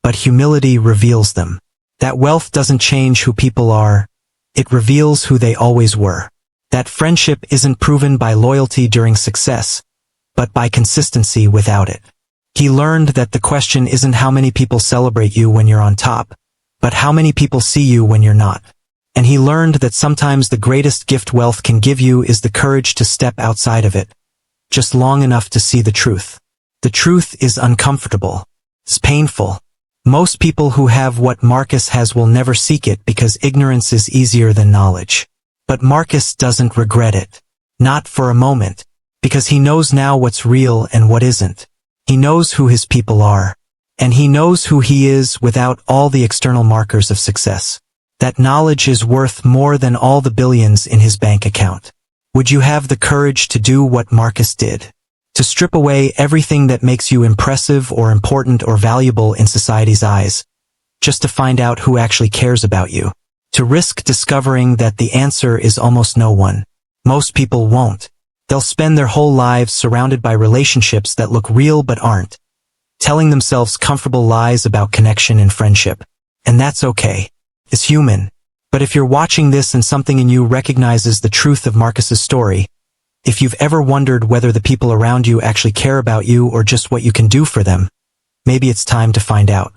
but humility reveals them. That wealth doesn't change who people are, it reveals who they always were. That friendship isn't proven by loyalty during success, but by consistency without it. He learned that the question isn't how many people celebrate you when you're on top, but how many people see you when you're not. And he learned that sometimes the greatest gift wealth can give you is the courage to step outside of it, just long enough to see the truth. The truth is uncomfortable. It's painful. Most people who have what Marcus has will never seek it because ignorance is easier than knowledge. But Marcus doesn't regret it. Not for a moment. Because he knows now what's real and what isn't. He knows who his people are. And he knows who he is without all the external markers of success. That knowledge is worth more than all the billions in his bank account. Would you have the courage to do what Marcus did? To strip away everything that makes you impressive or important or valuable in society's eyes, just to find out who actually cares about you. To risk discovering that the answer is almost no one. Most people won't. They'll spend their whole lives surrounded by relationships that look real but aren't, telling themselves comfortable lies about connection and friendship. And that's okay. It's human. But if you're watching this and something in you recognizes the truth of Marcus's story, if you've ever wondered whether the people around you actually care about you or just what you can do for them, maybe it's time to find out.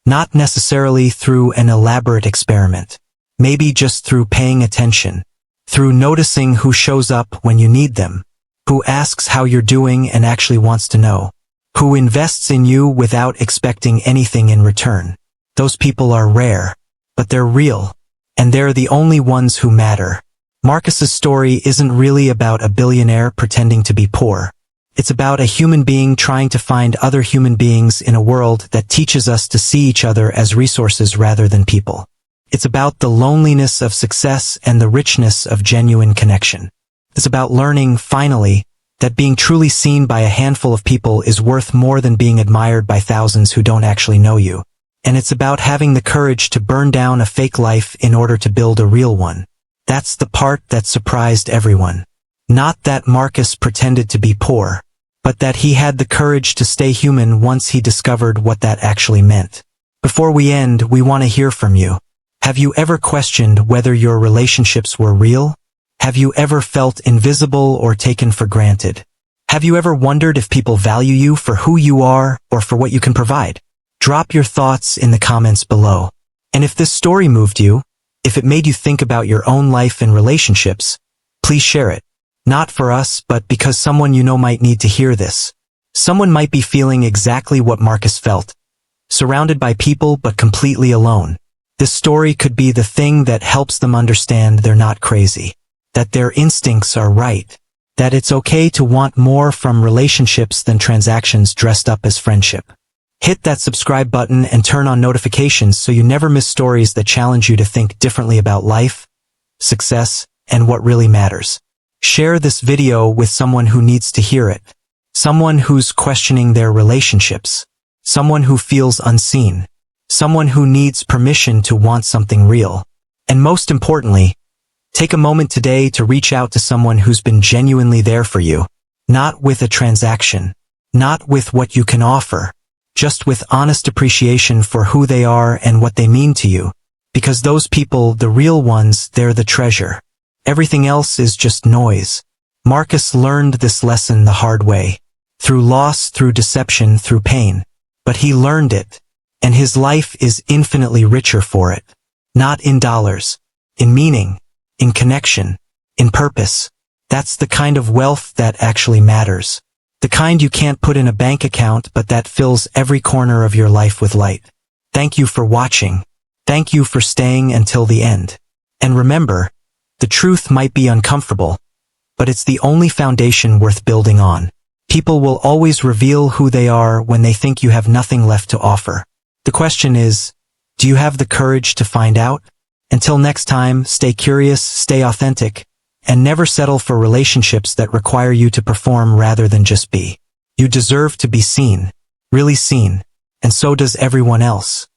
Not necessarily through an elaborate experiment. Maybe just through paying attention. Through noticing who shows up when you need them. Who asks how you're doing and actually wants to know. Who invests in you without expecting anything in return. Those people are rare. But they're real. And they're the only ones who matter. Marcus's story isn't really about a billionaire pretending to be poor. It's about a human being trying to find other human beings in a world that teaches us to see each other as resources rather than people. It's about the loneliness of success and the richness of genuine connection. It's about learning, finally, that being truly seen by a handful of people is worth more than being admired by thousands who don't actually know you. And it's about having the courage to burn down a fake life in order to build a real one. That's the part that surprised everyone. Not that Marcus pretended to be poor, but that he had the courage to stay human once he discovered what that actually meant. Before we end, we want to hear from you. Have you ever questioned whether your relationships were real? Have you ever felt invisible or taken for granted? Have you ever wondered if people value you for who you are or for what you can provide? Drop your thoughts in the comments below. And if this story moved you, if it made you think about your own life and relationships, please share it. Not for us, but because someone you know might need to hear this. Someone might be feeling exactly what Marcus felt. Surrounded by people but completely alone. This story could be the thing that helps them understand they're not crazy. That their instincts are right. That it's okay to want more from relationships than transactions dressed up as friendship. Hit that subscribe button and turn on notifications so you never miss stories that challenge you to think differently about life, success, and what really matters. Share this video with someone who needs to hear it. Someone who's questioning their relationships. Someone who feels unseen. Someone who needs permission to want something real. And most importantly, take a moment today to reach out to someone who's been genuinely there for you. Not with a transaction. Not with what you can offer. Just with honest appreciation for who they are and what they mean to you. Because those people, the real ones, they're the treasure. Everything else is just noise. Marcus learned this lesson the hard way. Through loss, through deception, through pain. But he learned it. And his life is infinitely richer for it. Not in dollars. In meaning. In connection. In purpose. That's the kind of wealth that actually matters. The kind you can't put in a bank account but that fills every corner of your life with light. Thank you for watching. Thank you for staying until the end. And remember, the truth might be uncomfortable, but it's the only foundation worth building on. People will always reveal who they are when they think you have nothing left to offer. The question is, do you have the courage to find out? Until next time, stay curious, stay authentic, and never settle for relationships that require you to perform rather than just be. You deserve to be seen, really seen, and so does everyone else.